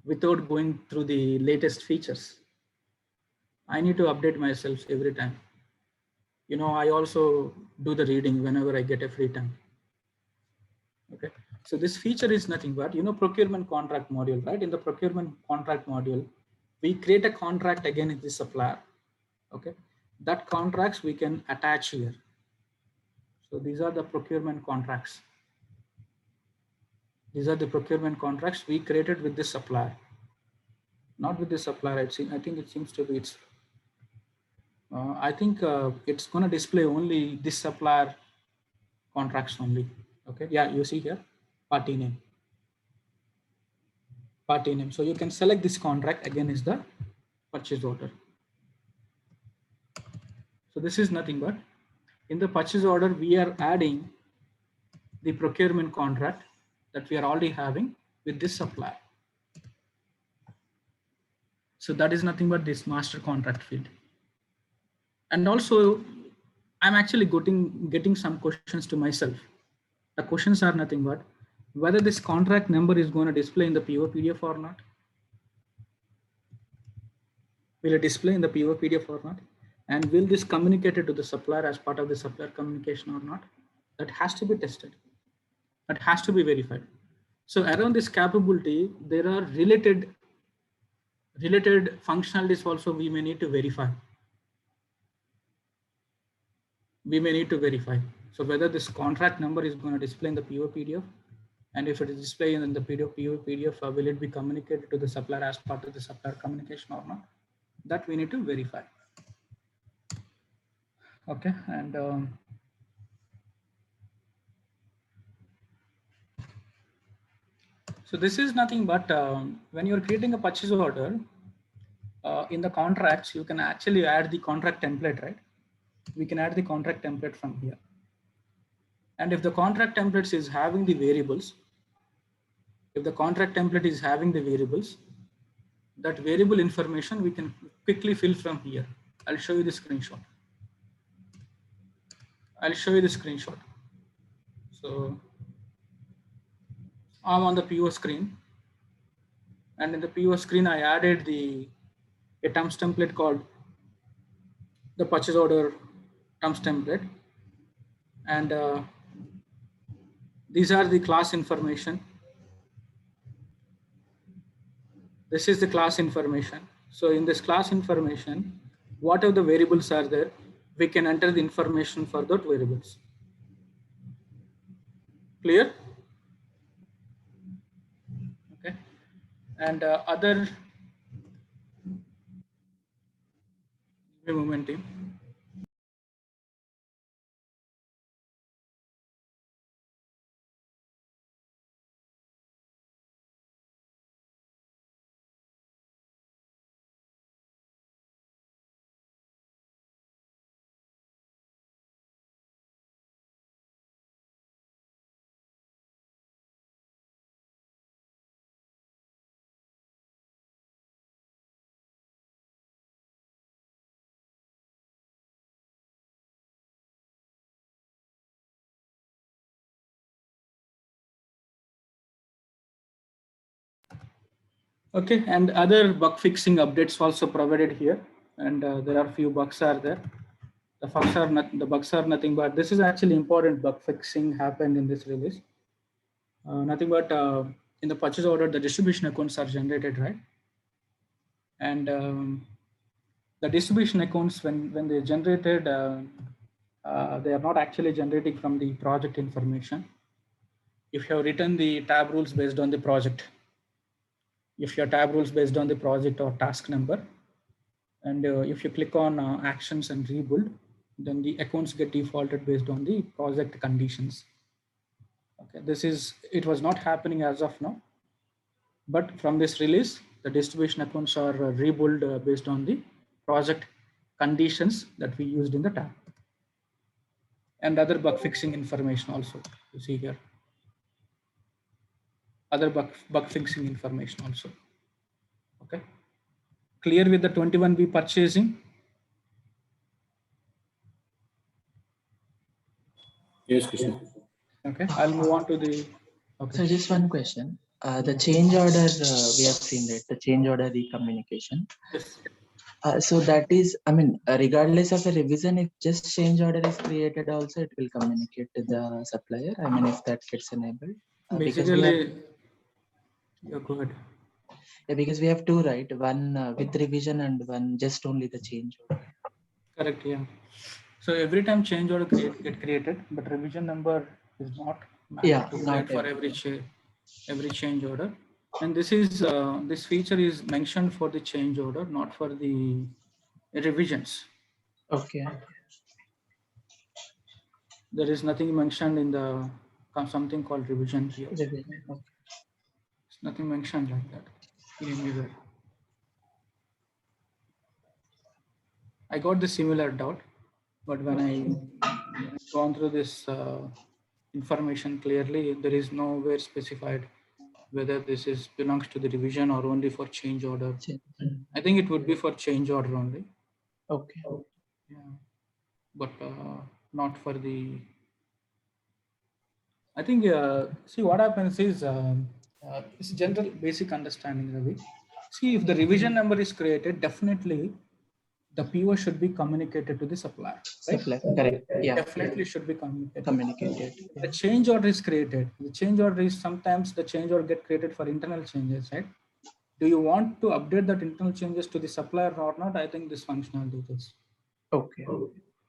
without going through the latest features. I need to update myself every time. I also do the reading whenever I get a free time. Okay, so this feature is nothing but, procurement contract module, right? In the procurement contract module, we create a contract again with the supplier. Okay, that contracts we can attach here. So these are the procurement contracts. These are the procurement contracts we created with this supplier. Not with the supplier. I think it seems to be it's. I think it's going to display only this supplier contracts only. Okay, yeah, you see here, party name. Party name. So you can select this contract again is the purchase order. So this is nothing but, in the purchase order, we are adding the procurement contract that we are already having with this supplier. So that is nothing but this master contract field. And also, I'm actually getting some questions to myself. The questions are nothing but whether this contract number is going to display in the PO PDF or not. Will it display in the PO PDF or not? And will this communicate it to the supplier as part of the supplier communication or not? That has to be tested. That has to be verified. So around this capability, there are related functionalities also we may need to verify. So whether this contract number is going to display in the PO PDF, and if it is displayed in the PO PDF, will it be communicated to the supplier as part of the supplier communication or not? That we need to verify. Okay, and so this is nothing but when you're creating a purchase order, in the contracts, you can actually add the contract template, right? We can add the contract template from here. And if the contract templates is having the variables, that variable information we can quickly fill from here. I'll show you the screenshot. So I'm on the PO screen, and in the PO screen, I added a terms template called the purchase order terms template. And these are the class information. This is the class information. So in this class information, whatever the variables are there, we can enter the information for those variables. Clear? Okay. And other, give me a moment, team. Okay, and other bug fixing updates also provided here, and there are few bugs are there. The bugs are nothing but this is actually important bug fixing happened in this release. Nothing but in the purchase order, the distribution accounts are generated, right? And the distribution accounts, when they generated, they are not actually generating from the project information. If you have written the tab rules based on the project, if your tab rules based on the project or task number, and if you click on actions and rebuild, then the accounts get defaulted based on the project conditions. Okay, it was not happening as of now, but from this release, the distribution accounts are rebuild based on the project conditions that we used in the tab. And other bug fixing information also you see here. Other bug fixing information also. Okay, clear with the 21B purchasing? Yes, Krishna. Okay, I'll move on to the. Okay. So just one question. The change order we have seen that the change order recommunication. Yes. So that is, I mean, regardless of a revision, if just change order is created, also it will communicate to the supplier. I mean, if that gets enabled. Basically, yeah, go ahead. Yeah, because we have two, right? One with revision and one just only the change order. Correct. Yeah. So every time change order get created, but revision number is not not for every change order. And this is this feature is mentioned for the change order, not for the revisions. Okay. There is nothing mentioned in the something called revision here. Revision. Okay. It's nothing mentioned like that anywhere. I got the similar doubt, but when I gone through this information clearly, there is nowhere specified whether this belongs to the revision or only for change order. I think it would be for change order only. Okay. Yeah, but not for the. I think see what happens is it's general basic understanding, Ravi. See, if the revision number is created, definitely the PO should be communicated to the supplier. Right? Supplier, correct. Yeah. Definitely should be communicated. Yeah. The change order is created. The change order is sometimes the change order get created for internal changes, right? Do you want to update that internal changes to the supplier or not? I think this functionality is. Okay.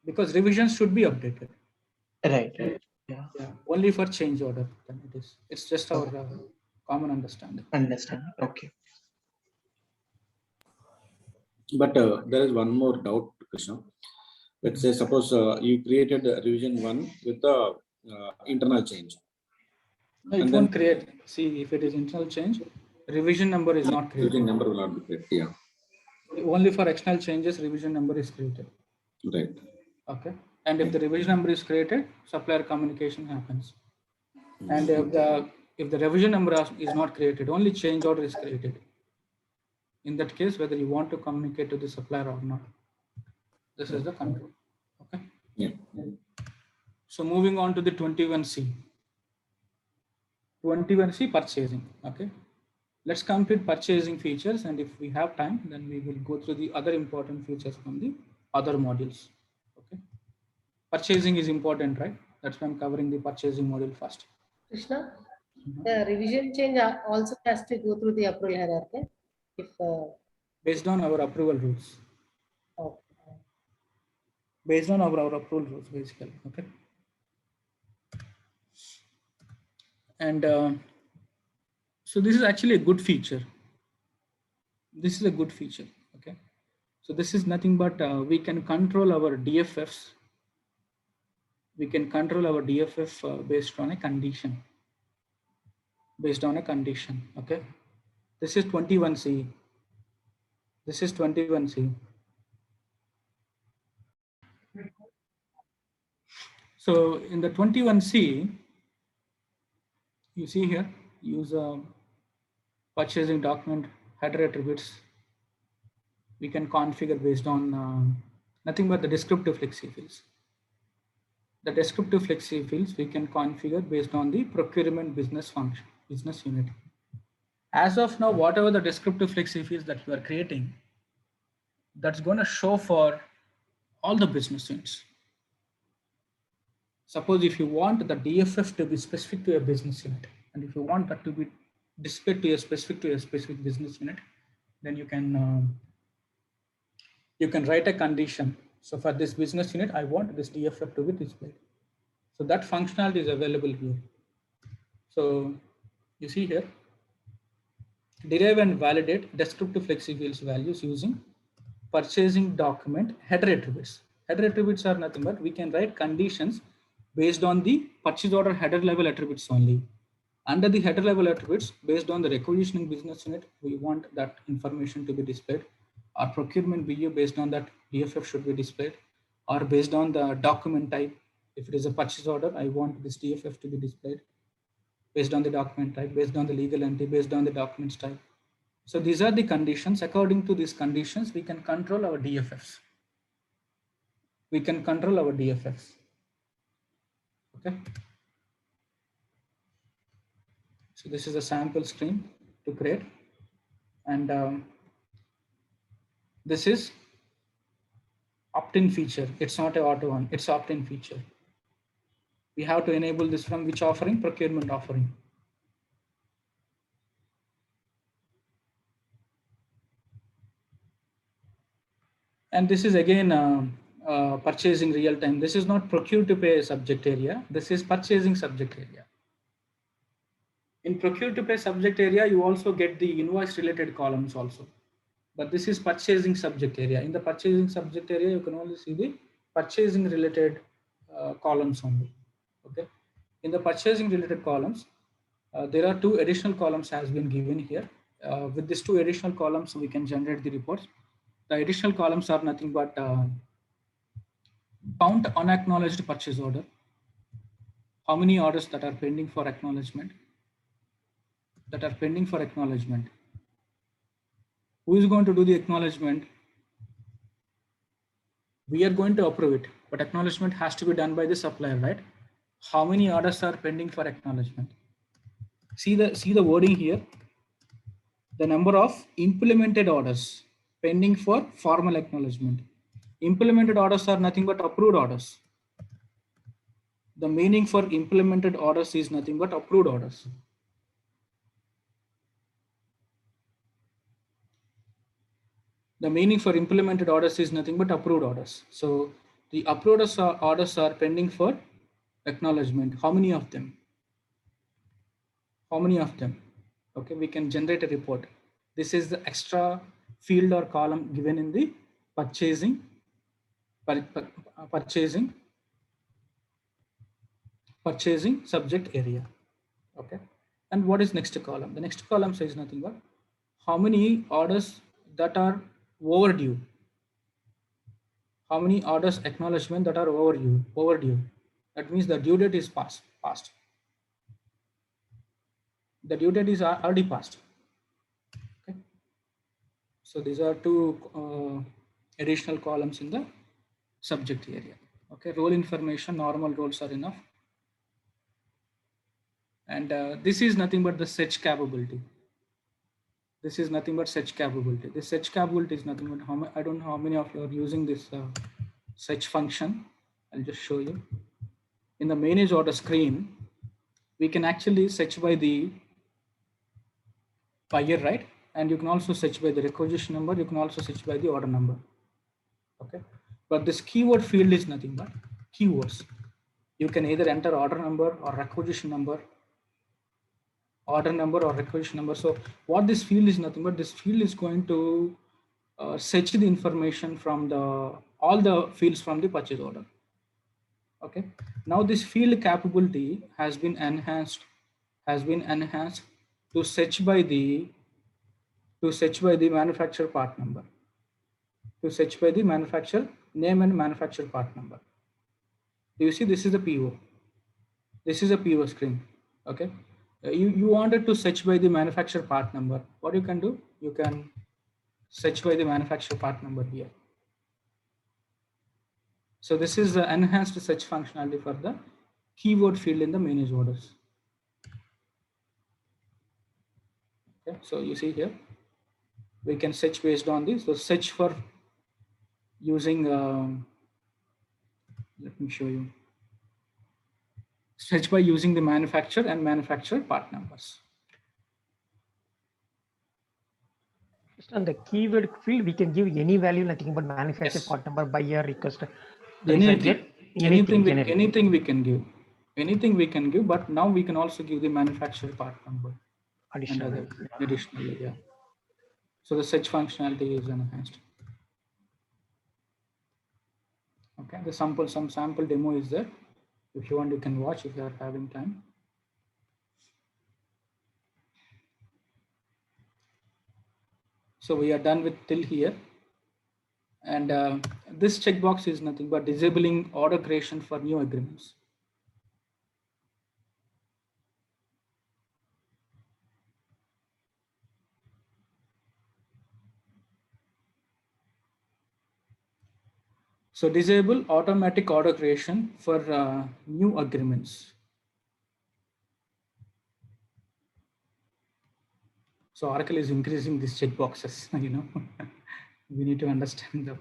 Because revisions should be updated. Right. Yeah. Only for change order, then it is. It's just our common understanding. Okay. But there is one more doubt, Krishna. Let's say, suppose you created revision 1 with the internal change. No, it won't create. See, if it is internal change, revision number is not created. Revision number will not be created. Yeah. Only for external changes, revision number is created. Right. Okay. And if the revision number is created, supplier communication happens. And if the revision number is not created, only change order is created. In that case, whether you want to communicate to the supplier or not, this is the control. Okay. Yeah. So moving on to the 21C. 21C purchasing. Okay. Let's complete purchasing features, and if we have time, then we will go through the other important features from the other modules. Okay. Purchasing is important, right? That's why I'm covering the purchasing module first. Krishna, the revision change also has to go through the approval hierarchy. If based on our approval rules. okay. Based on our approval rules, basically. Okay. And so this is actually a good feature. This is a good feature. Okay. So this is nothing but we can control our DFFs. We can control our DFF based on a condition. Based on a condition. Okay. This is 21C. This is 21C. So in the 21C, you see here, use a purchasing document header attributes. We can configure based on nothing but the descriptive flexi fields. The descriptive flexi fields we can configure based on the procurement business function, business unit. As of now, whatever the descriptive flexi fields that you are creating, that's going to show for all the business units. Suppose if you want the DFF to be specific to a business unit, and if you want that to be displayed to a specific business unit, then you can write a condition. So for this business unit, I want this DFF to be displayed. So that functionality is available here. So you see here, derive and validate descriptive flexi fields values using purchasing document header attributes. Header attributes are nothing but we can write conditions based on the purchase order header level attributes only. Under the header level attributes, based on the requisitioning business unit, we want that information to be displayed. Our procurement BU based on that DFF should be displayed, or based on the document type. If it is a purchase order, I want this DFF to be displayed based on the document type, based on the legal entity, based on the documents type. So these are the conditions. According to these conditions, we can control our DFFs. We can control our DFFs. Okay. So this is a sample screen to create. And this is opt-in feature. It's not an auto one, it's opt-in feature. We have to enable this from which offering? Procurement offering. And this is again purchasing real time. This is not procure to pay subject area. This is purchasing subject area. In procure to pay subject area, you also get the invoice related columns also. But this is purchasing subject area. In the purchasing subject area, you can only see the purchasing related columns only. Okay. In the purchasing related columns, there are 2 additional columns has been given here. With these 2 additional columns, we can generate the reports. The additional columns are nothing but count unacknowledged purchase order, how many orders that are pending for acknowledgement, Who is going to do the acknowledgement? We are going to approve it, but acknowledgement has to be done by the supplier, right? How many orders are pending for acknowledgement? See the wording here. The number of implemented orders pending for formal acknowledgement. Implemented orders are nothing but approved orders. The meaning for implemented orders is nothing but approved orders. The meaning for implemented orders is nothing but approved orders. So the approved orders are pending for acknowledgement. How many of them? Okay, we can generate a report. This is the extra field or column given in the purchasing subject area. Okay, and what is next column? The next column says nothing but how many orders that are overdue. How many orders acknowledgement that are overdue. That means the due date is past. The due date is already passed. Okay. So these are 2 additional columns in the subject area. Okay, role information, normal roles are enough. And this is nothing but the search capability. This search capability is nothing but I don't know how many of you are using this search function. I'll just show you. In the manage order screen, we can actually search by the buyer, right? And you can also search by the requisition number. You can also search by the order number. Okay. But this keyword field is nothing but keywords. You can either enter order number or requisition number. So what this field is nothing but this field is going to search the information from all the fields from the purchase order. Okay. Now this field capability has been enhanced to search by the manufacturer part number. To search by the manufacturer name and manufacturer part number. Do you see this is a PO? This is a PO screen. Okay. You wanted to search by the manufacturer part number. What you can do? You can search by the manufacturer part number here. So this is the enhanced search functionality for the keyword field in the manage orders. Okay, so you see here, we can search based on this. So search for using, let me show you. Search by using the manufacturer and manufacturer part numbers. On the keyword field, we can give any value, nothing but manufacturer, Yes. part number, buyer, request. If I get Anything generic. we can give. Anything we can give, but now we can also give the manufacturer part number. Additional. Additionally, yeah. So the search functionality is enhanced. Okay, some sample demo is there. If you want, you can watch if you are having time. So we are done with till here. And this checkbox is nothing but disabling order creation for new agreements. So disable automatic order creation for new agreements. So Oracle is increasing these checkboxes, you know, we need to understand the.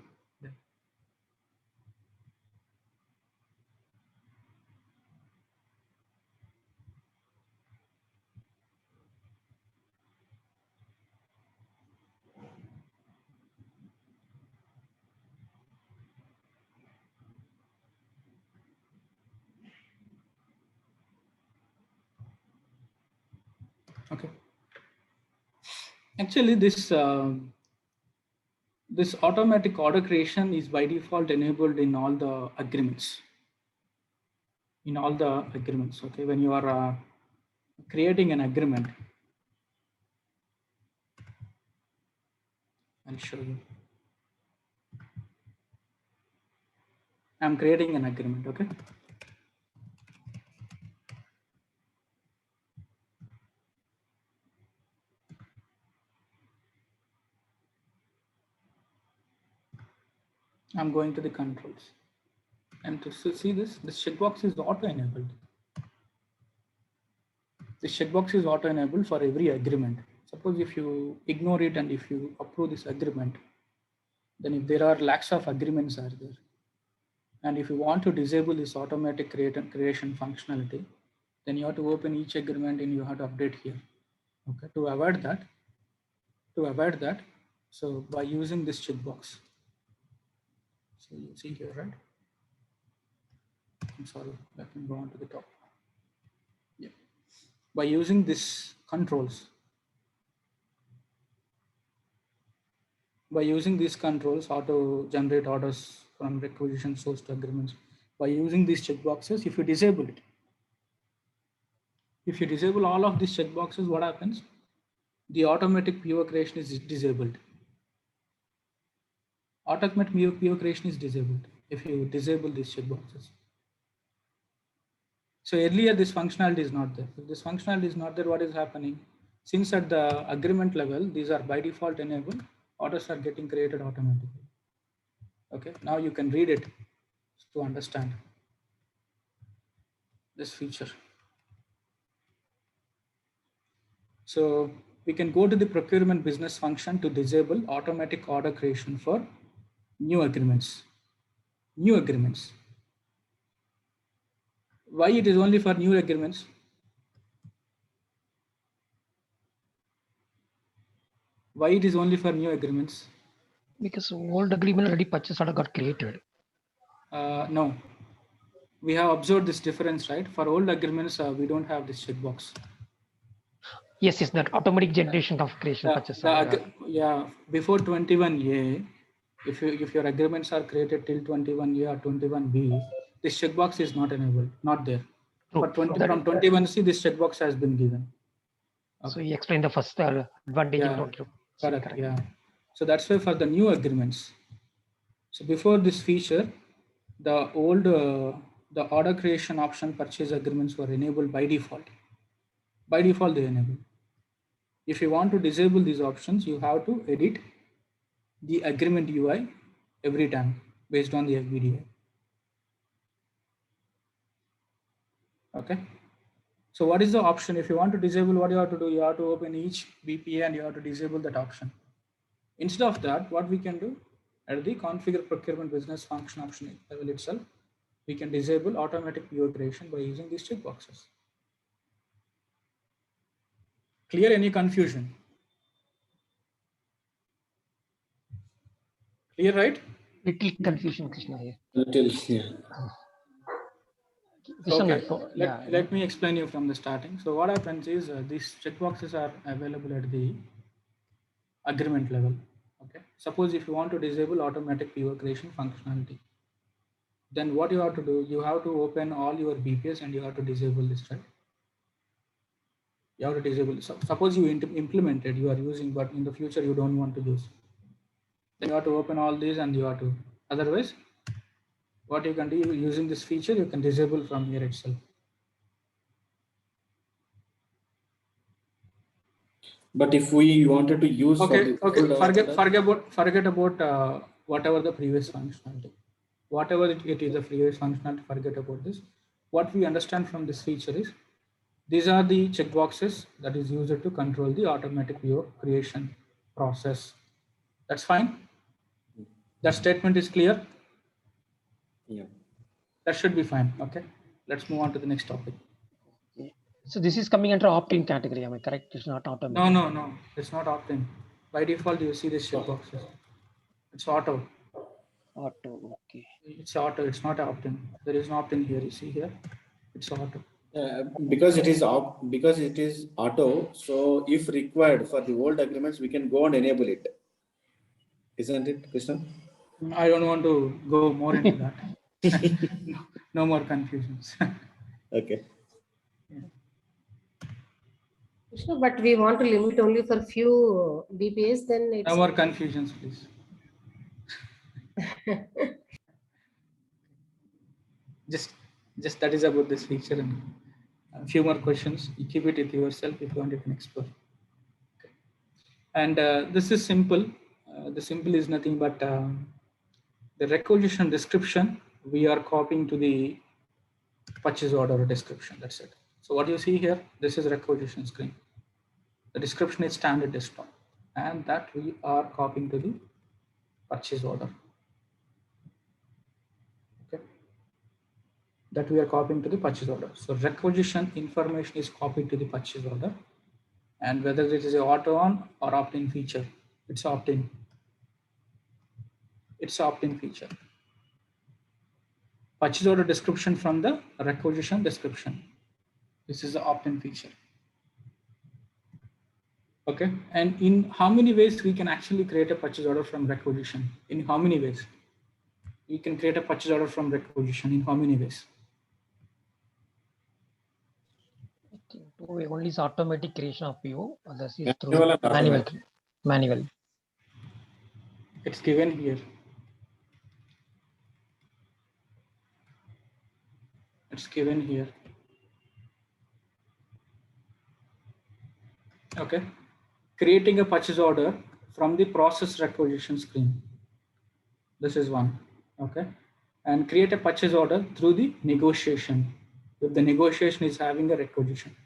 Okay. Actually, this automatic order creation is by default enabled in all the agreements. In all the agreements, okay. When you are creating an agreement, I'll show you. I'm creating an agreement, okay. I'm going to the controls. And to see this checkbox is auto-enabled. This checkbox is auto-enabled for every agreement. Suppose if you ignore it and if you approve this agreement, then if there are lakhs of agreements are there, and if you want to disable this automatic creation functionality, then you have to open each agreement and you have to update here. Okay, to avoid that, so by using this checkbox, so you see here, right? I'm sorry, let me go on to the top. Yeah, by using this controls, auto generate orders from requisition source to agreements. By using these checkboxes, if you disable it, if you disable all of these checkboxes, what happens? The automatic PO creation is disabled. Automatic PO creation is disabled if you disable these checkboxes. So earlier this functionality is not there. If this functionality is not there, what is happening? Since at the agreement level, these are by default enabled, orders are getting created automatically. Okay, now you can read it to understand this feature. So we can go to the procurement business function to disable automatic order creation for new agreements. New agreements. Why it is only for new agreements? Why it is only for new agreements? Because old agreement already purchase order got created. No, we have observed this difference, right? For old agreements, we don't have this checkbox. Yes, that automatic generation of creation purchase order. Yeah, before 21A, if your agreements are created till 21A or 21B, this checkbox is not enabled, not there. But from 21C, this checkbox has been given. Okay. So you explained the first advantage. Yeah, correct. Yeah. So that's why for the new agreements. So before this feature, the old the order creation option purchase agreements were enabled by default. By default, they enable. If you want to disable these options, you have to edit the agreement UI every time based on the FBDI. Okay. So what is the option? If you want to disable, what you have to do, you have to open each BPA and you have to disable that option. Instead of that, what we can do at the configure procurement business function option level itself, we can disable automatic PO creation by using these checkboxes. Clear? Any confusion? Clear, right? Little confusion, Krishna here. Little, yeah. Krishna, Okay, yeah. let me explain you from the starting. So what happens is these checkboxes are available at the agreement level. Okay, suppose if you want to disable automatic PO creation functionality, then what you have to do, you have to open all your BPS and you have to disable this, right? You have to disable. So suppose you implemented, you are using, but in the future you don't want to use. Then you have to open all these and you have to. Otherwise, what you can do using this feature, you can disable from here itself. But if we wanted to use Okay, forget about whatever the previous functionality, whatever it is the previous functionality. Forget about this. What we understand from this feature is these are the checkboxes that is used to control the automatic PO creation process. That's fine. That statement is clear. Yeah. That should be fine. Okay, let's move on to the next topic. So this is coming under opt-in category. Am I correct? It's not automatic. No, it's not opt-in. By default, you see this checkboxes. It's auto. Auto. Okay. It's auto. It's not opt-in. There is no opt-in here. You see here, it's auto. Because it is auto. So if required for the old agreements, we can go and enable it. Isn't it, Krishna? I don't want to go more into that. No more confusions. Okay. Krishna, but we want to limit only for few BPAs, then it's No more confusions, please. Just that is about this feature, and a few more questions. You keep it with yourself. If you want, you can explore. Okay. And this is simple. The simple is nothing but the requisition description. We are copying to the purchase order description. That's it. So what you see here, this is requisition screen. The description is standard desktop, and that we are copying to the purchase order. Okay, that we are copying to the purchase order. So requisition information is copied to the purchase order, and whether it is a auto on or opt-in feature, it's opt-in. It's opt-in feature. Purchase order description from the requisition description. This is the opt-in feature. Okay, and in how many ways we can actually create a purchase order from requisition? In how many ways? We can create a purchase order from requisition in how many ways? Only is automatic creation of PO. Others is through Manual and manual. automatic. Manual. It's given here. It's given here. Okay. Creating a purchase order from the process requisition screen. This is one. Okay. And create a purchase order through the negotiation. If the negotiation is having a requisition.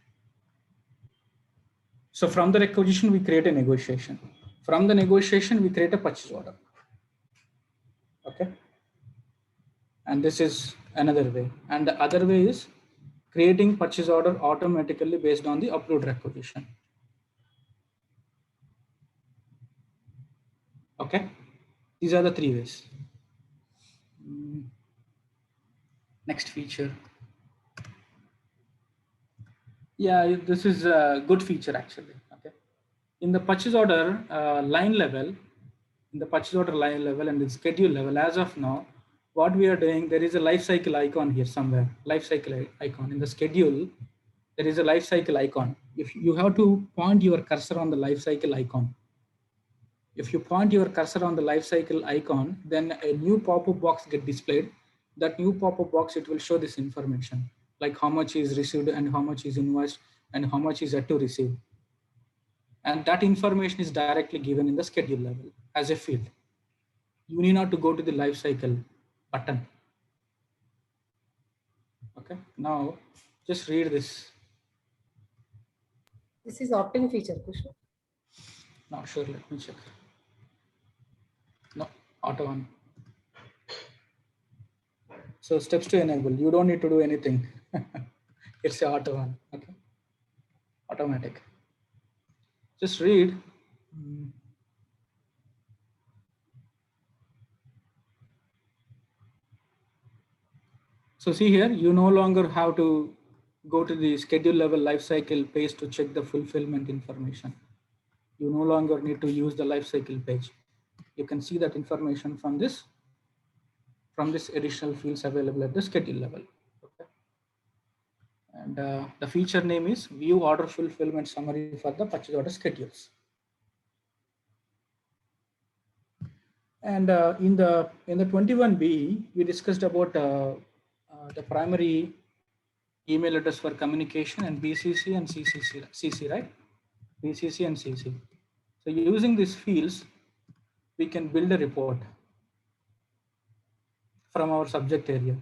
So from the requisition, we create a negotiation. From the negotiation, we create a purchase order. Okay. And this is another way. And the other way is creating purchase order automatically based on the upload requisition. Okay. These are the three ways. Next feature. Yeah, this is a good feature actually. Okay. In the purchase order line level, in the purchase order line level and the schedule level, as of now, what we are doing, there is a life cycle icon here somewhere. Life cycle icon in the schedule. There is a life cycle icon. If you have to point your cursor on the life cycle icon. If you point your cursor on the life cycle icon, then a new pop-up box gets displayed. That new pop-up box, it will show this information, like how much is received and how much is invoiced and how much is yet to receive. And that information is directly given in the schedule level as a field. You need not to go to the life cycle button. Okay, now just read this. This is opt-in feature, Krishna. Not sure, let me check. No, auto on. So steps to enable, you don't need to do anything. It's a auto on, okay? Automatic. Just read. So see here, you no longer have to go to the schedule level lifecycle page to check the fulfillment information. You no longer need to use the lifecycle page. You can see that information from this additional fields available at the schedule level. Okay. And the feature name is view order fulfillment summary for the purchase order schedules. And in the 21B, we discussed about the primary email address for communication and BCC and CC, right? BCC and CC. So using these fields, we can build a report from our subject area.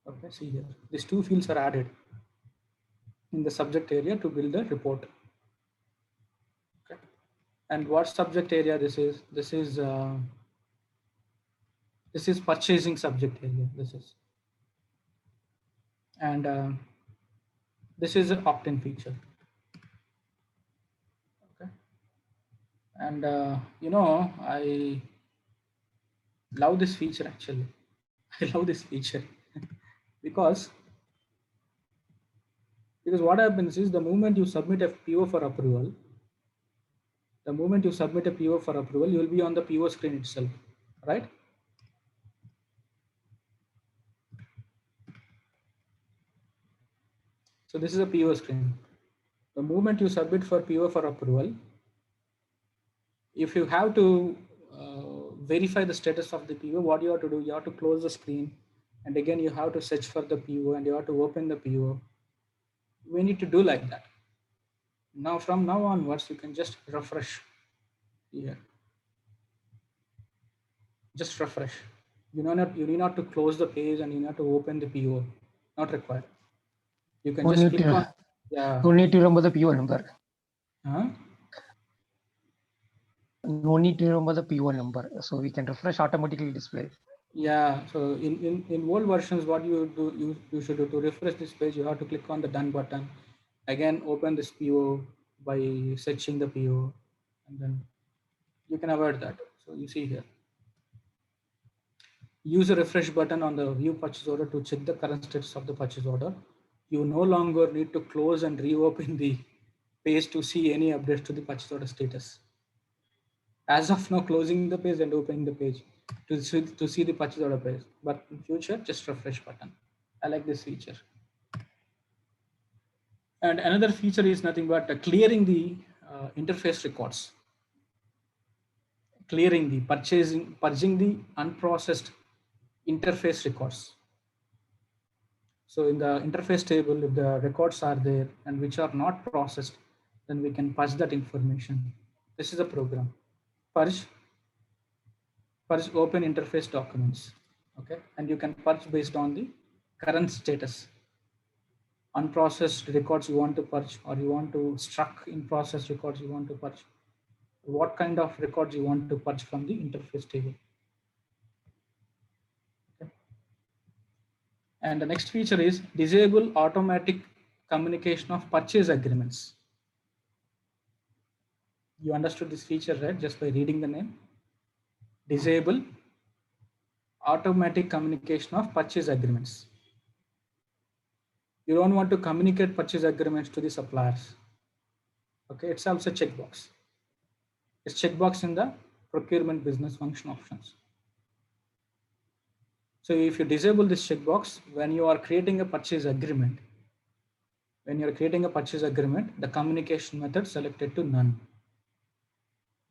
Okay, see here, these two fields are added in the subject area to build a report. Okay. And what subject area this is? This is purchasing subject area. This is, and this is an opt-in feature. Okay. And you know, I love this feature actually. I love this feature because what happens is the moment you submit a PO for approval, you will be on the PO screen itself, right? So this is a PO screen. The moment you submit for PO for approval, if you have to verify the status of the PO, what you have to do, you have to close the screen, and again you have to search for the PO and you have to open the PO. We need to do like that. Now from now onwards, you can just refresh here. Just refresh. You need not to close the page and you need to open the PO. Not required. You can just click on. Yeah. No need to remember the PO number. Huh? No need to remember the PO number. So we can refresh automatically display. Yeah. So in old versions, what you do, you should do to refresh this page, you have to click on the done button. Again, open this PO by searching the PO, and then you can avoid that. So you see here. Use a refresh button on the view purchase order to check the current status of the purchase order. You no longer need to close and reopen the page to see any updates to the purchase order status. As of now, closing the page and opening the page to see the purchase order page. But in future, just refresh button. I like this feature. And another feature is nothing but clearing the interface records. Clearing the purging the unprocessed interface records. So in the interface table, if the records are there and which are not processed, then we can purge that information. This is a program. Purge open interface documents. Okay, and you can purge based on the current status. Unprocessed records you want to purge, or you want to struck in process records you want to purge. What kind of records you want to purge from the interface table. Okay. And the next feature is disable automatic communication of purchase agreements. You understood this feature, right? Just by reading the name. Disable automatic communication of purchase agreements. You don't want to communicate purchase agreements to the suppliers. Okay, it's also a checkbox. It's checkbox in the procurement business function options. So if you disable this checkbox, when you are creating a purchase agreement, the communication method selected to none.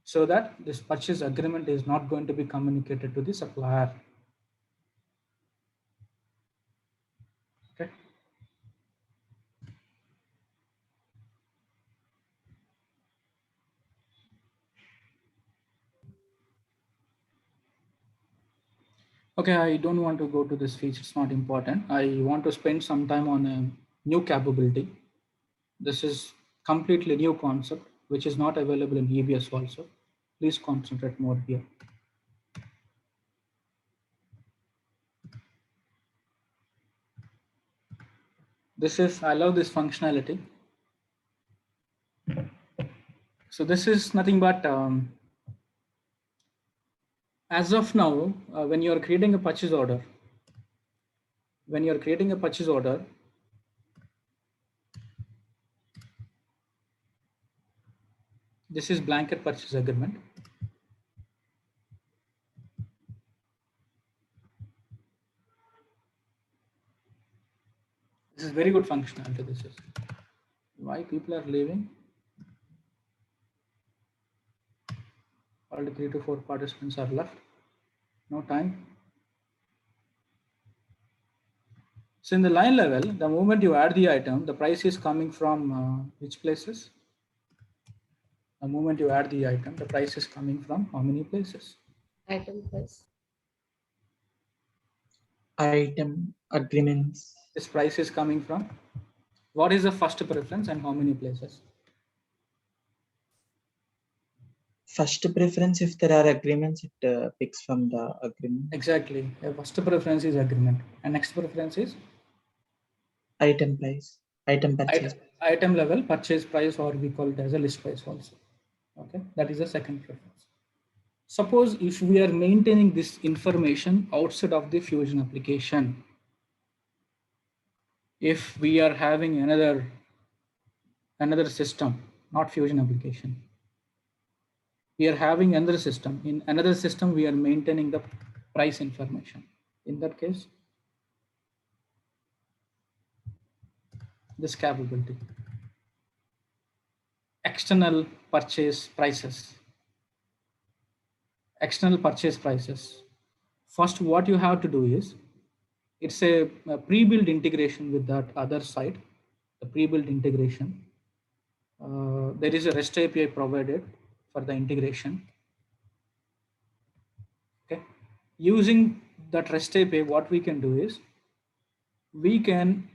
So that this purchase agreement is not going to be communicated to the supplier. Okay. Okay, I don't want to go to this feature, it's not important. I want to spend some time on a new capability. This is completely new concept, which is not available in EBS also. Please concentrate more here. I love this functionality. So this is nothing but, as of now, when you're creating a purchase order, this is blanket purchase agreement. This is very good functionality. This is why people are leaving. All the 3 to 4 participants are left. No time. So in the line level, the moment you add the item, the price is coming from which places? The moment you add the item, the price is coming from how many places? Item price. Item agreements. This price is coming from what is the first preference and how many places? First preference, if there are agreements, it picks from the agreement. Exactly. First preference is agreement, and next preference is Item price, item purchase. Item level purchase price, or we call it as a list price also. Okay, that is the second preference. Suppose if we are maintaining this information outside of the Fusion application, if we are having another system, not Fusion application, we are having another system. In another system, we are maintaining the price information. In that case, this capability, external purchase prices. External purchase prices. First, what you have to do is, it's a pre-built integration with that other side, the pre-built integration. There is a REST API provided for the integration. Okay. Using that REST API, what we can do is, we can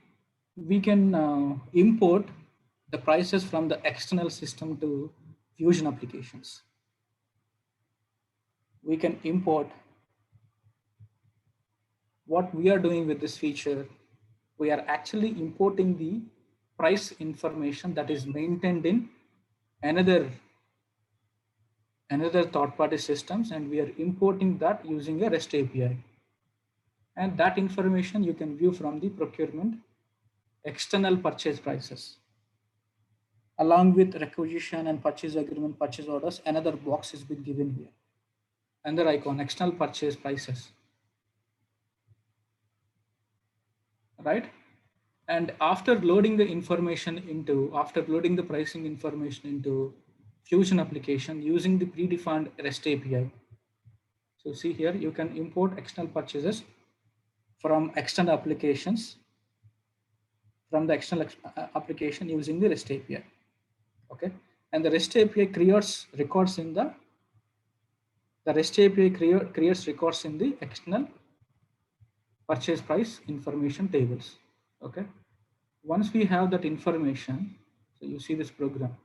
import the prices from the external system to Fusion applications. We can import. What we are doing with this feature, we are actually importing the price information that is maintained in another third-party systems, and we are importing that using a REST API. And that information you can view from the procurement external purchase prices. Along with requisition and purchase agreement, purchase orders, another box has been given here. Another icon, external purchase prices. Right? And after loading the pricing information into Fusion application using the predefined REST API. So see here, you can import external purchases from external applications, from the external application using the REST API. Okay, and the REST API creates records in the REST API creates records in the external purchase price information tables. Okay, once we have that information, so you see this program.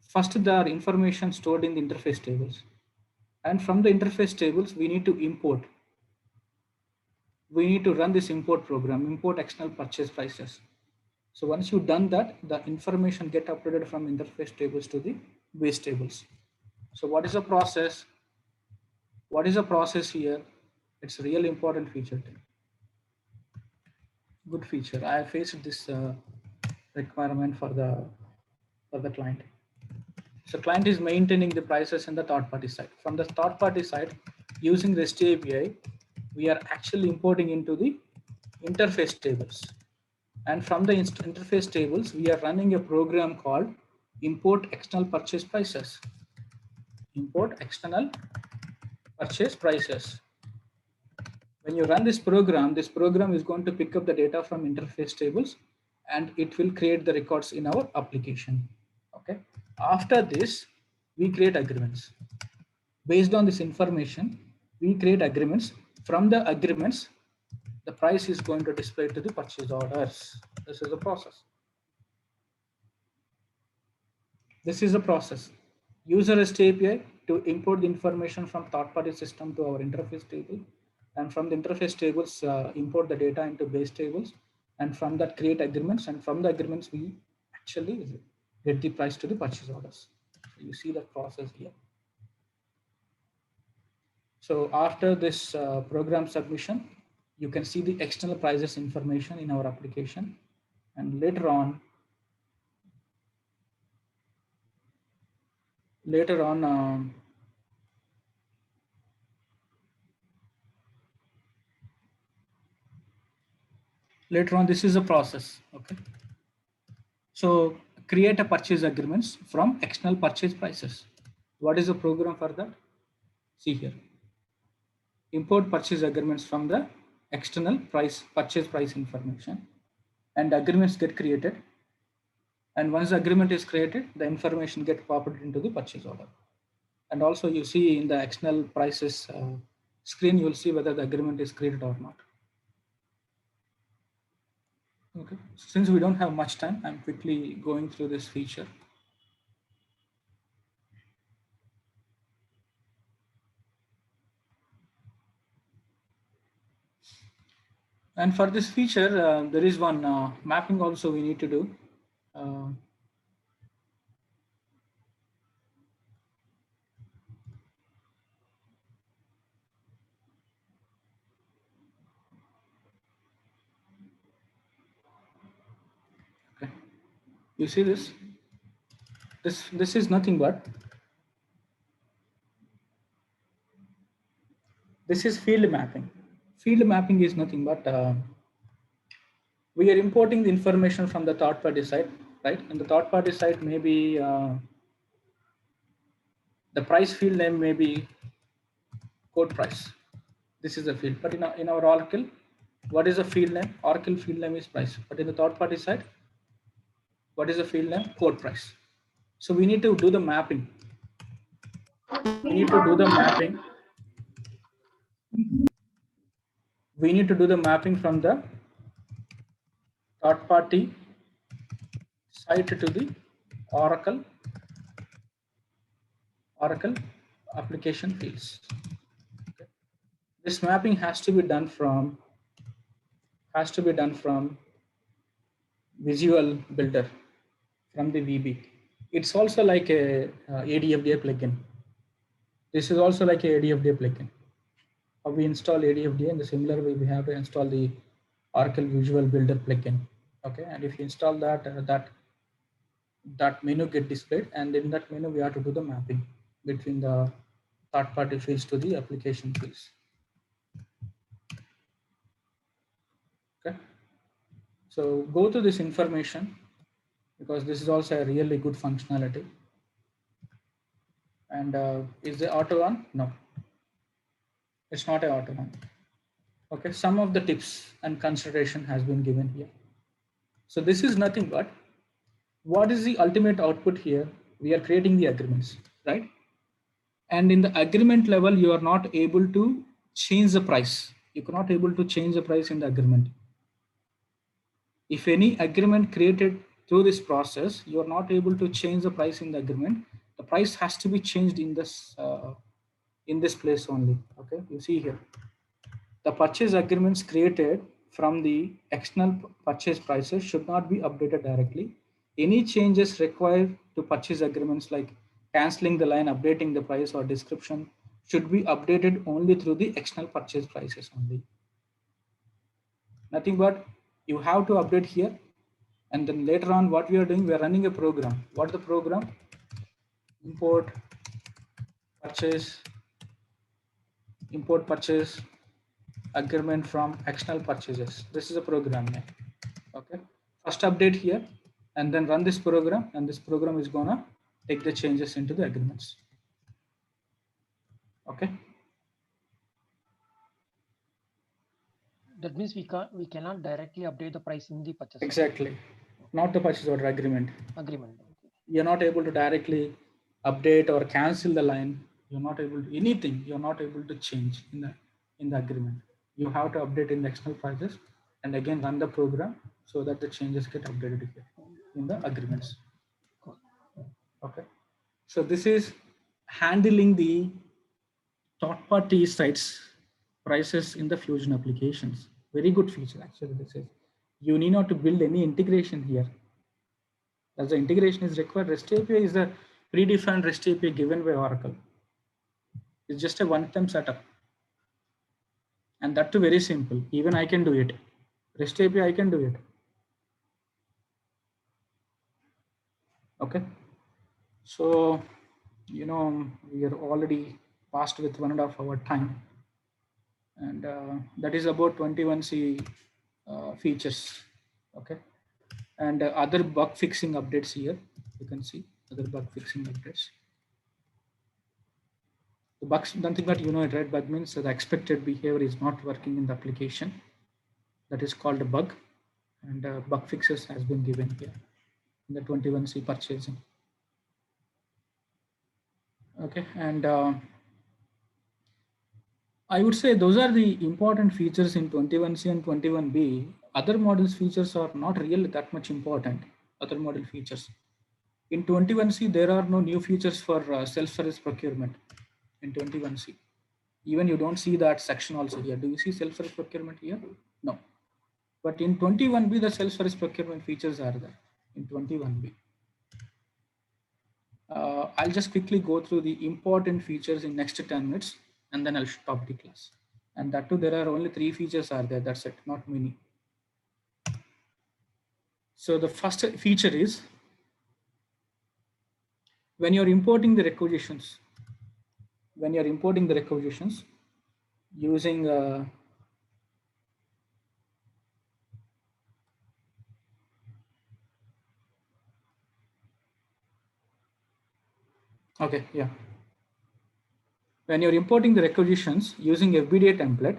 First, there are information stored in the interface tables, and from the interface tables, we need to import. We need to run this import program, import external purchase prices. So once you've done that, the information get uploaded from interface tables to the base tables. So what is the process? What is the process here? It's a really important feature. Good feature. I faced this requirement for the client. So client is maintaining the prices in the third-party side. From the third-party side, using REST API, we are actually importing into the interface tables. And from the interface tables, we are running a program called import external purchase prices. Import external purchase prices. When you run this program is going to pick up the data from interface tables, and it will create the records in our application. Okay. After this, we create agreements. Based on this information, we create agreements. From the agreements, the price is going to display to the purchase orders. This is the process. This is a process. User REST API to import the information from third-party system to our interface table, and from the interface tables, import the data into base tables, and from that create agreements, and from the agreements we actually get the price to the purchase orders. So you see the process here. So after this program submission, you can see the external prices information in our application, and later on, this is a process. Okay. So create a purchase agreements from external purchase prices. What is the program for that? See here. Import purchase agreements from the external purchase price information, and agreements get created. And once the agreement is created, the information gets popped into the purchase order. And also you see in the external prices screen, you will see whether the agreement is created or not. Okay. Since we don't have much time, I'm quickly going through this feature. And for this feature, there is one mapping also we need to do. Okay. You see this? This is nothing but this is field mapping. Field mapping is nothing but we are importing the information from the third party side, right? And the third party side may be the price field name may be quote price. This is the field, but in our Oracle, what is the field name? Oracle field name is price, but in the third party side, what is the field name? Quote price. So we need to do the mapping. We need to do the mapping. We need to do the mapping from the third party site to the Oracle application fields. Okay. This mapping has to be done from Visual Builder, from the VB. It's also like a ADFDA plugin. This is also like a ADFDA plugin. How we install ADFDA in the similar way, we have to install the Oracle Visual Builder plugin. Okay, and if you install that, that menu get displayed, and in that menu we have to do the mapping between the third-party fields to the application fields. Okay, so go to this information, because this is also a really good functionality. And is the auto on? No, it's not an auto on. Okay, some of the tips and consideration has been given here. So this is nothing but what is the ultimate output here? We are creating the agreements, right? And in the agreement level, you are not able to change the price. You cannot able to change the price in the agreement. If any agreement created through this process, you are not able to change the price in the agreement. The price has to be changed in this place only. Okay, you see here, the purchase agreements created from the external purchase prices should not be updated directly. Any changes required to purchase agreements, like canceling the line, updating the price or description, should be updated only through the external purchase prices only. Nothing but you have to update here, and then later on what we are doing, we are running a program. What is the program? Import purchase agreement from external purchases. This is a program name. Okay, first update here, and then run this program, and this program is gonna take the changes into the agreements. Okay, That means we cannot directly update the price in the purchase. exactly, not the purchase order agreement. Agreement. You're not able to directly update or cancel the line. You're not able to anything. You're not able to change in the agreement. You have to update in the external prices, and again run the program so that the changes get updated here in the agreements. Okay. So this is handling the third party sites prices in the Fusion applications. Very good feature actually. This is, you need not to build any integration here. As the integration is required, REST API is a predefined REST API given by Oracle. It's just a one-time setup. And that too very simple. Even I can do it. REST API, I can do it. Okay. So, you know, we are already past with 1.5 hour time. And that is about 21C features. Okay. And other bug fixing updates here. You can see other bug fixing updates. The bugs, nothing but you know it, right? Bug means the expected behavior is not working in the application. That is called a bug. And bug fixes has been given here in the 21C purchasing. Okay, and I would say those are the important features in 21C and 21B. Other models features are not really that much important. Other model features. In 21C, there are no new features for self-service procurement in 21C. Even you don't see that section also here. Do you see self-service procurement here? No. But in 21B, the self-service procurement features are there in 21B. I'll just quickly go through the important features in next 10 minutes, and then I'll stop the class. And that too, there are only 3 features are there. That's it, not many. So the first feature is when you're importing the requisitions, using okay, yeah. When you're importing the requisitions using FBDA template,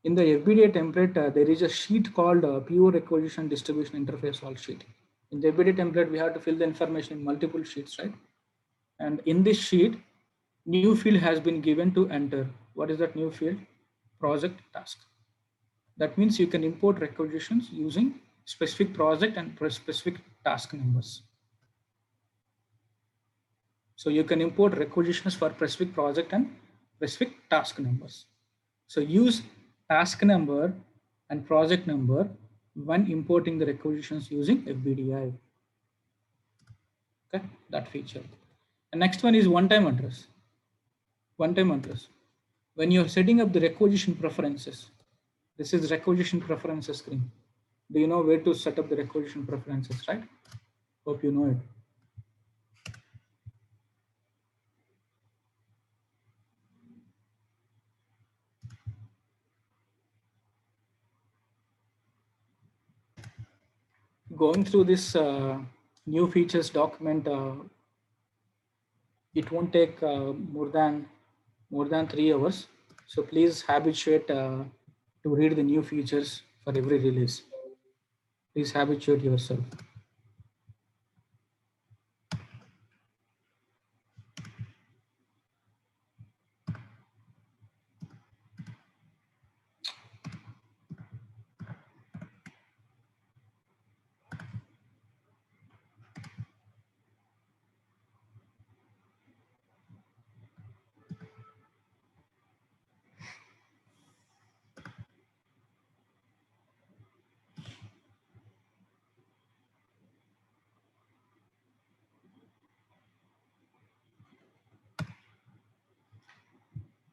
in the FBDA template, there is a sheet called PO requisition distribution interface all sheet. In the FBDA template, we have to fill the information in multiple sheets, right? And in this sheet, new field has been given to enter. What is that new field? Project task. That means you can import requisitions using specific project and specific task numbers. So you can import requisitions for specific project and specific task numbers. So use task number and project number when importing the requisitions using FBDI. Okay, that feature. The next one is one-time address. One-time address. When you're setting up the requisition preferences, this is requisition preferences screen. Do you know where to set up the requisition preferences, right? Hope you know it. Going through this new features document, it won't take more than 3 hours. So please habituate to read the new features for every release. Please habituate yourself.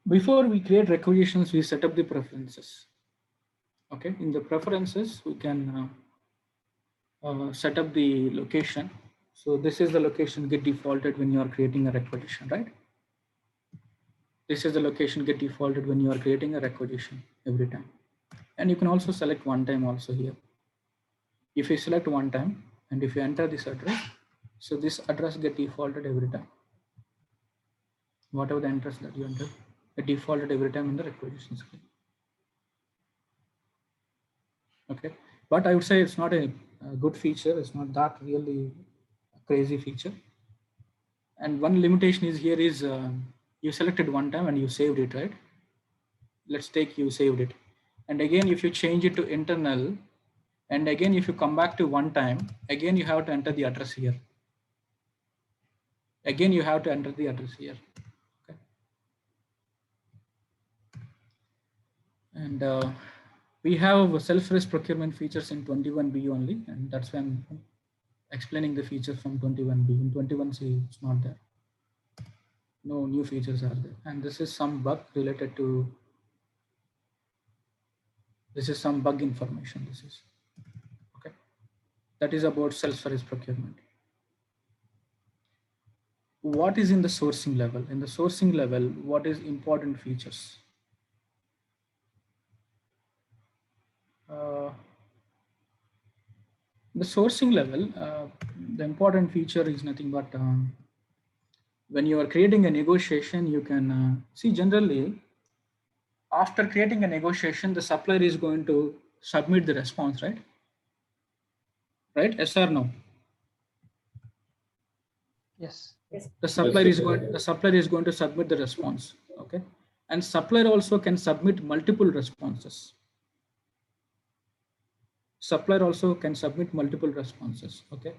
Before we create requisitions, we set up the preferences. Okay, in the preferences, we can set up the location. So this is the location get defaulted when you are creating a requisition, right? This is the location get defaulted when you are creating a requisition every time. And you can also select one time also here. If you select one time and if you enter this address, so this address get defaulted every time. Whatever the address that you enter, it defaulted every time in the requisition screen. Okay, but I would say it's not a good feature. It's not that really a crazy feature. And one limitation is here is you selected one time and you saved it, right? Let's take you saved it. And again, if you change it to internal, and again, if you come back to one time, again, you have to enter the address here. Again, you have to enter the address here. Okay. And we have self-service procurement features in 21B only, and that's why I'm explaining the features from 21B. In 21C, it's not there. No new features are there. And this is some bug related to, this is some bug information. This is, okay. That is about self-service procurement. What is in the sourcing level? In the sourcing level, what is important features? The sourcing level, the important feature is nothing but when you are creating a negotiation, you can see generally after creating a negotiation, the supplier is going to submit the response, right? Right? Yes or no? Yes. The supplier is going to submit the response. Okay. And supplier also can submit multiple responses. Supplier also can submit multiple responses. Okay.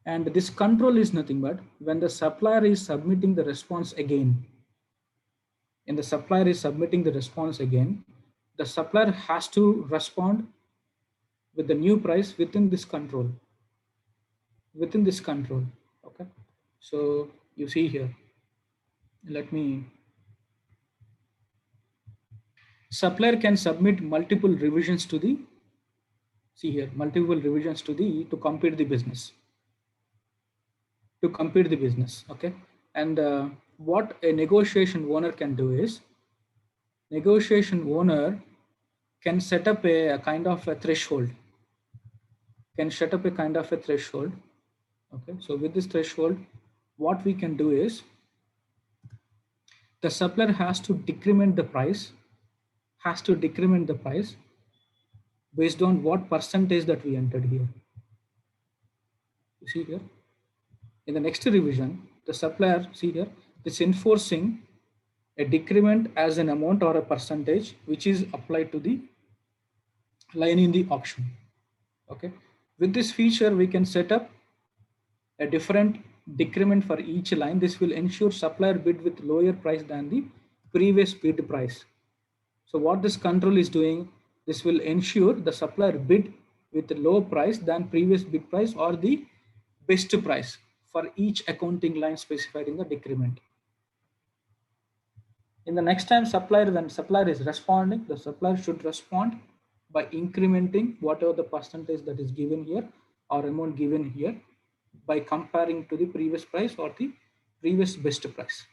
And this control is nothing but when the supplier is submitting the response again, and the supplier is submitting the response again, the supplier has to respond with the new price within this control. Within this control. Okay. So you see here, let me, supplier can submit multiple revisions to the, see here, multiple revisions to the, to complete the business. To complete the business, okay? And what a negotiation owner can do is, negotiation owner can set up a kind of a threshold. Can set up a kind of a threshold. Okay, so with this threshold, what we can do is, the supplier has to decrement the price, based on what percentage that we entered here. You see here, in the next revision, the supplier, see here, is enforcing a decrement as an amount or a percentage which is applied to the line in the auction. Okay, with this feature, we can set up a different decrement for each line. This will ensure supplier bid with lower price than the previous bid price. So what this control is doing, this will ensure the supplier bid with a low price than previous bid price or the best price for each accounting line specified in the decrement. In the next time supplier, when supplier is responding, the supplier should respond by incrementing whatever the percentage that is given here or amount given here by comparing to the previous price or the previous best price.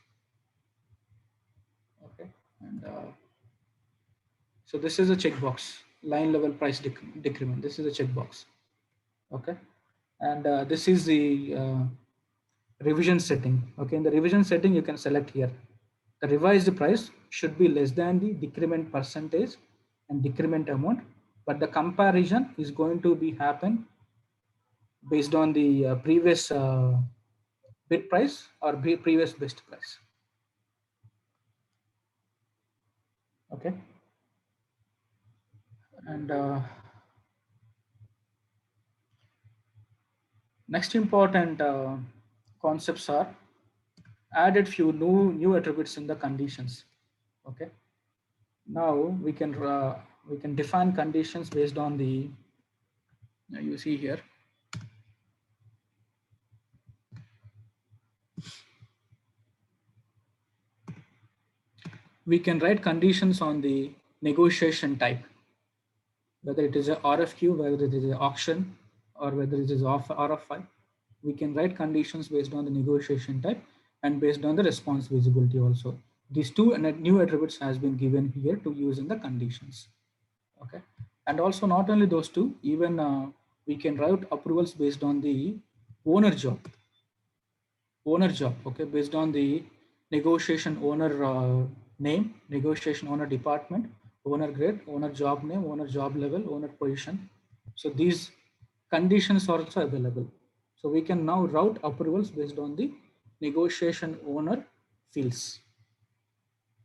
Okay, and so this is a checkbox, line level price decrement. This is a checkbox. Okay, and this is the revision setting. Okay, in the revision setting, you can select here. The revised price should be less than the decrement percentage and decrement amount, but the comparison is going to be happen based on the previous bid price or previous best price. Okay, and next important concepts are added few new attributes in the conditions. Okay, now we can define conditions based on the, you see here, we can write conditions on the negotiation type, whether it is a RFQ, whether it is an auction, or whether it is RFI. We can write conditions based on the negotiation type and based on the response visibility also. These two new attributes has been given here to use in the conditions. Okay, and also not only those two, even we can write approvals based on the owner job. Okay, based on the negotiation owner name, negotiation owner department, owner grade, owner job name, owner job level, owner position. So these conditions are also available. So we can now route approvals based on the negotiation owner fields.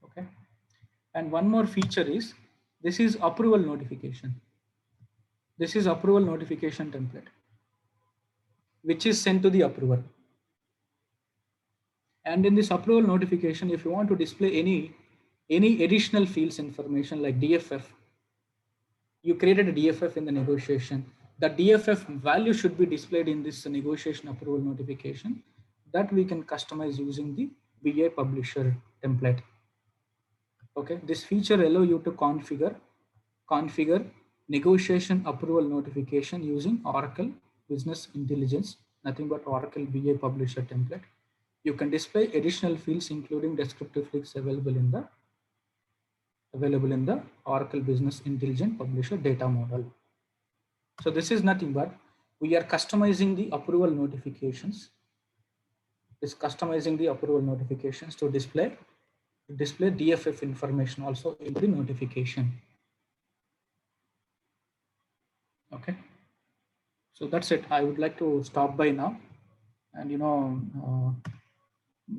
Okay, and one more feature is, this is approval notification. This is approval notification template, which is sent to the approver. And in this approval notification, if you want to display any additional fields information like DFF, you created a DFF in the negotiation. The DFF value should be displayed in this negotiation approval notification that we can customize using the BA publisher template. Okay, this feature allow you to configure negotiation approval notification using Oracle Business Intelligence, nothing but Oracle BA publisher template. You can display additional fields including descriptive fields available in the Oracle Business Intelligence publisher data model. So this is nothing but we are customizing the approval notifications. Is customizing the approval notifications to display DFF information also in the notification. Okay, so that's it. I would like to stop by now, and we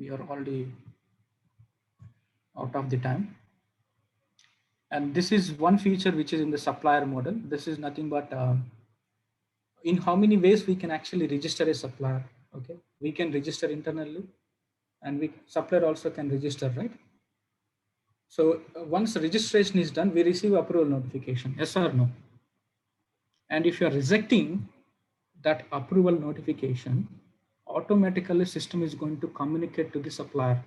are already out of the time. And this is one feature which is in the supplier model. This is nothing but in how many ways we can actually register a supplier. Okay, we can register internally, and supplier also can register, right? So once registration is done, we receive approval notification, yes or no. And if you are rejecting that approval notification, automatically system is going to communicate to the supplier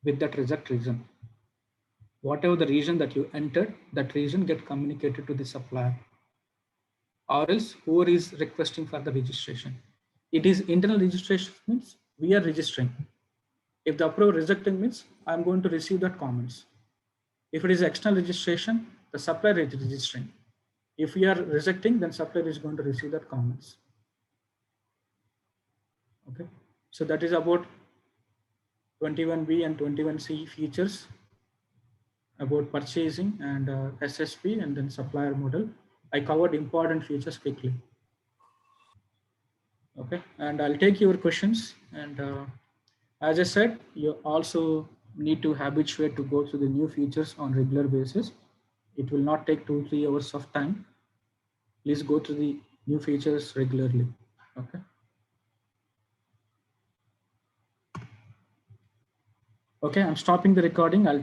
with that reject reason. Whatever the reason that you entered, that reason get communicated to the supplier, or else whoever is requesting for the registration. It is internal registration means we are registering. If the approval rejecting means I'm going to receive that comments. If it is external registration, the supplier is registering. If we are rejecting, then supplier is going to receive that comments. Okay, so that is about 21B and 21C features about purchasing and SSP and then supplier model. I covered important features quickly. Okay, and I'll take your questions. And as I said, you also need to habituate to go through the new features on regular basis. It will not take 2-3 hours of time. Please go through the new features regularly. Okay. Okay, I'm stopping the recording. I'll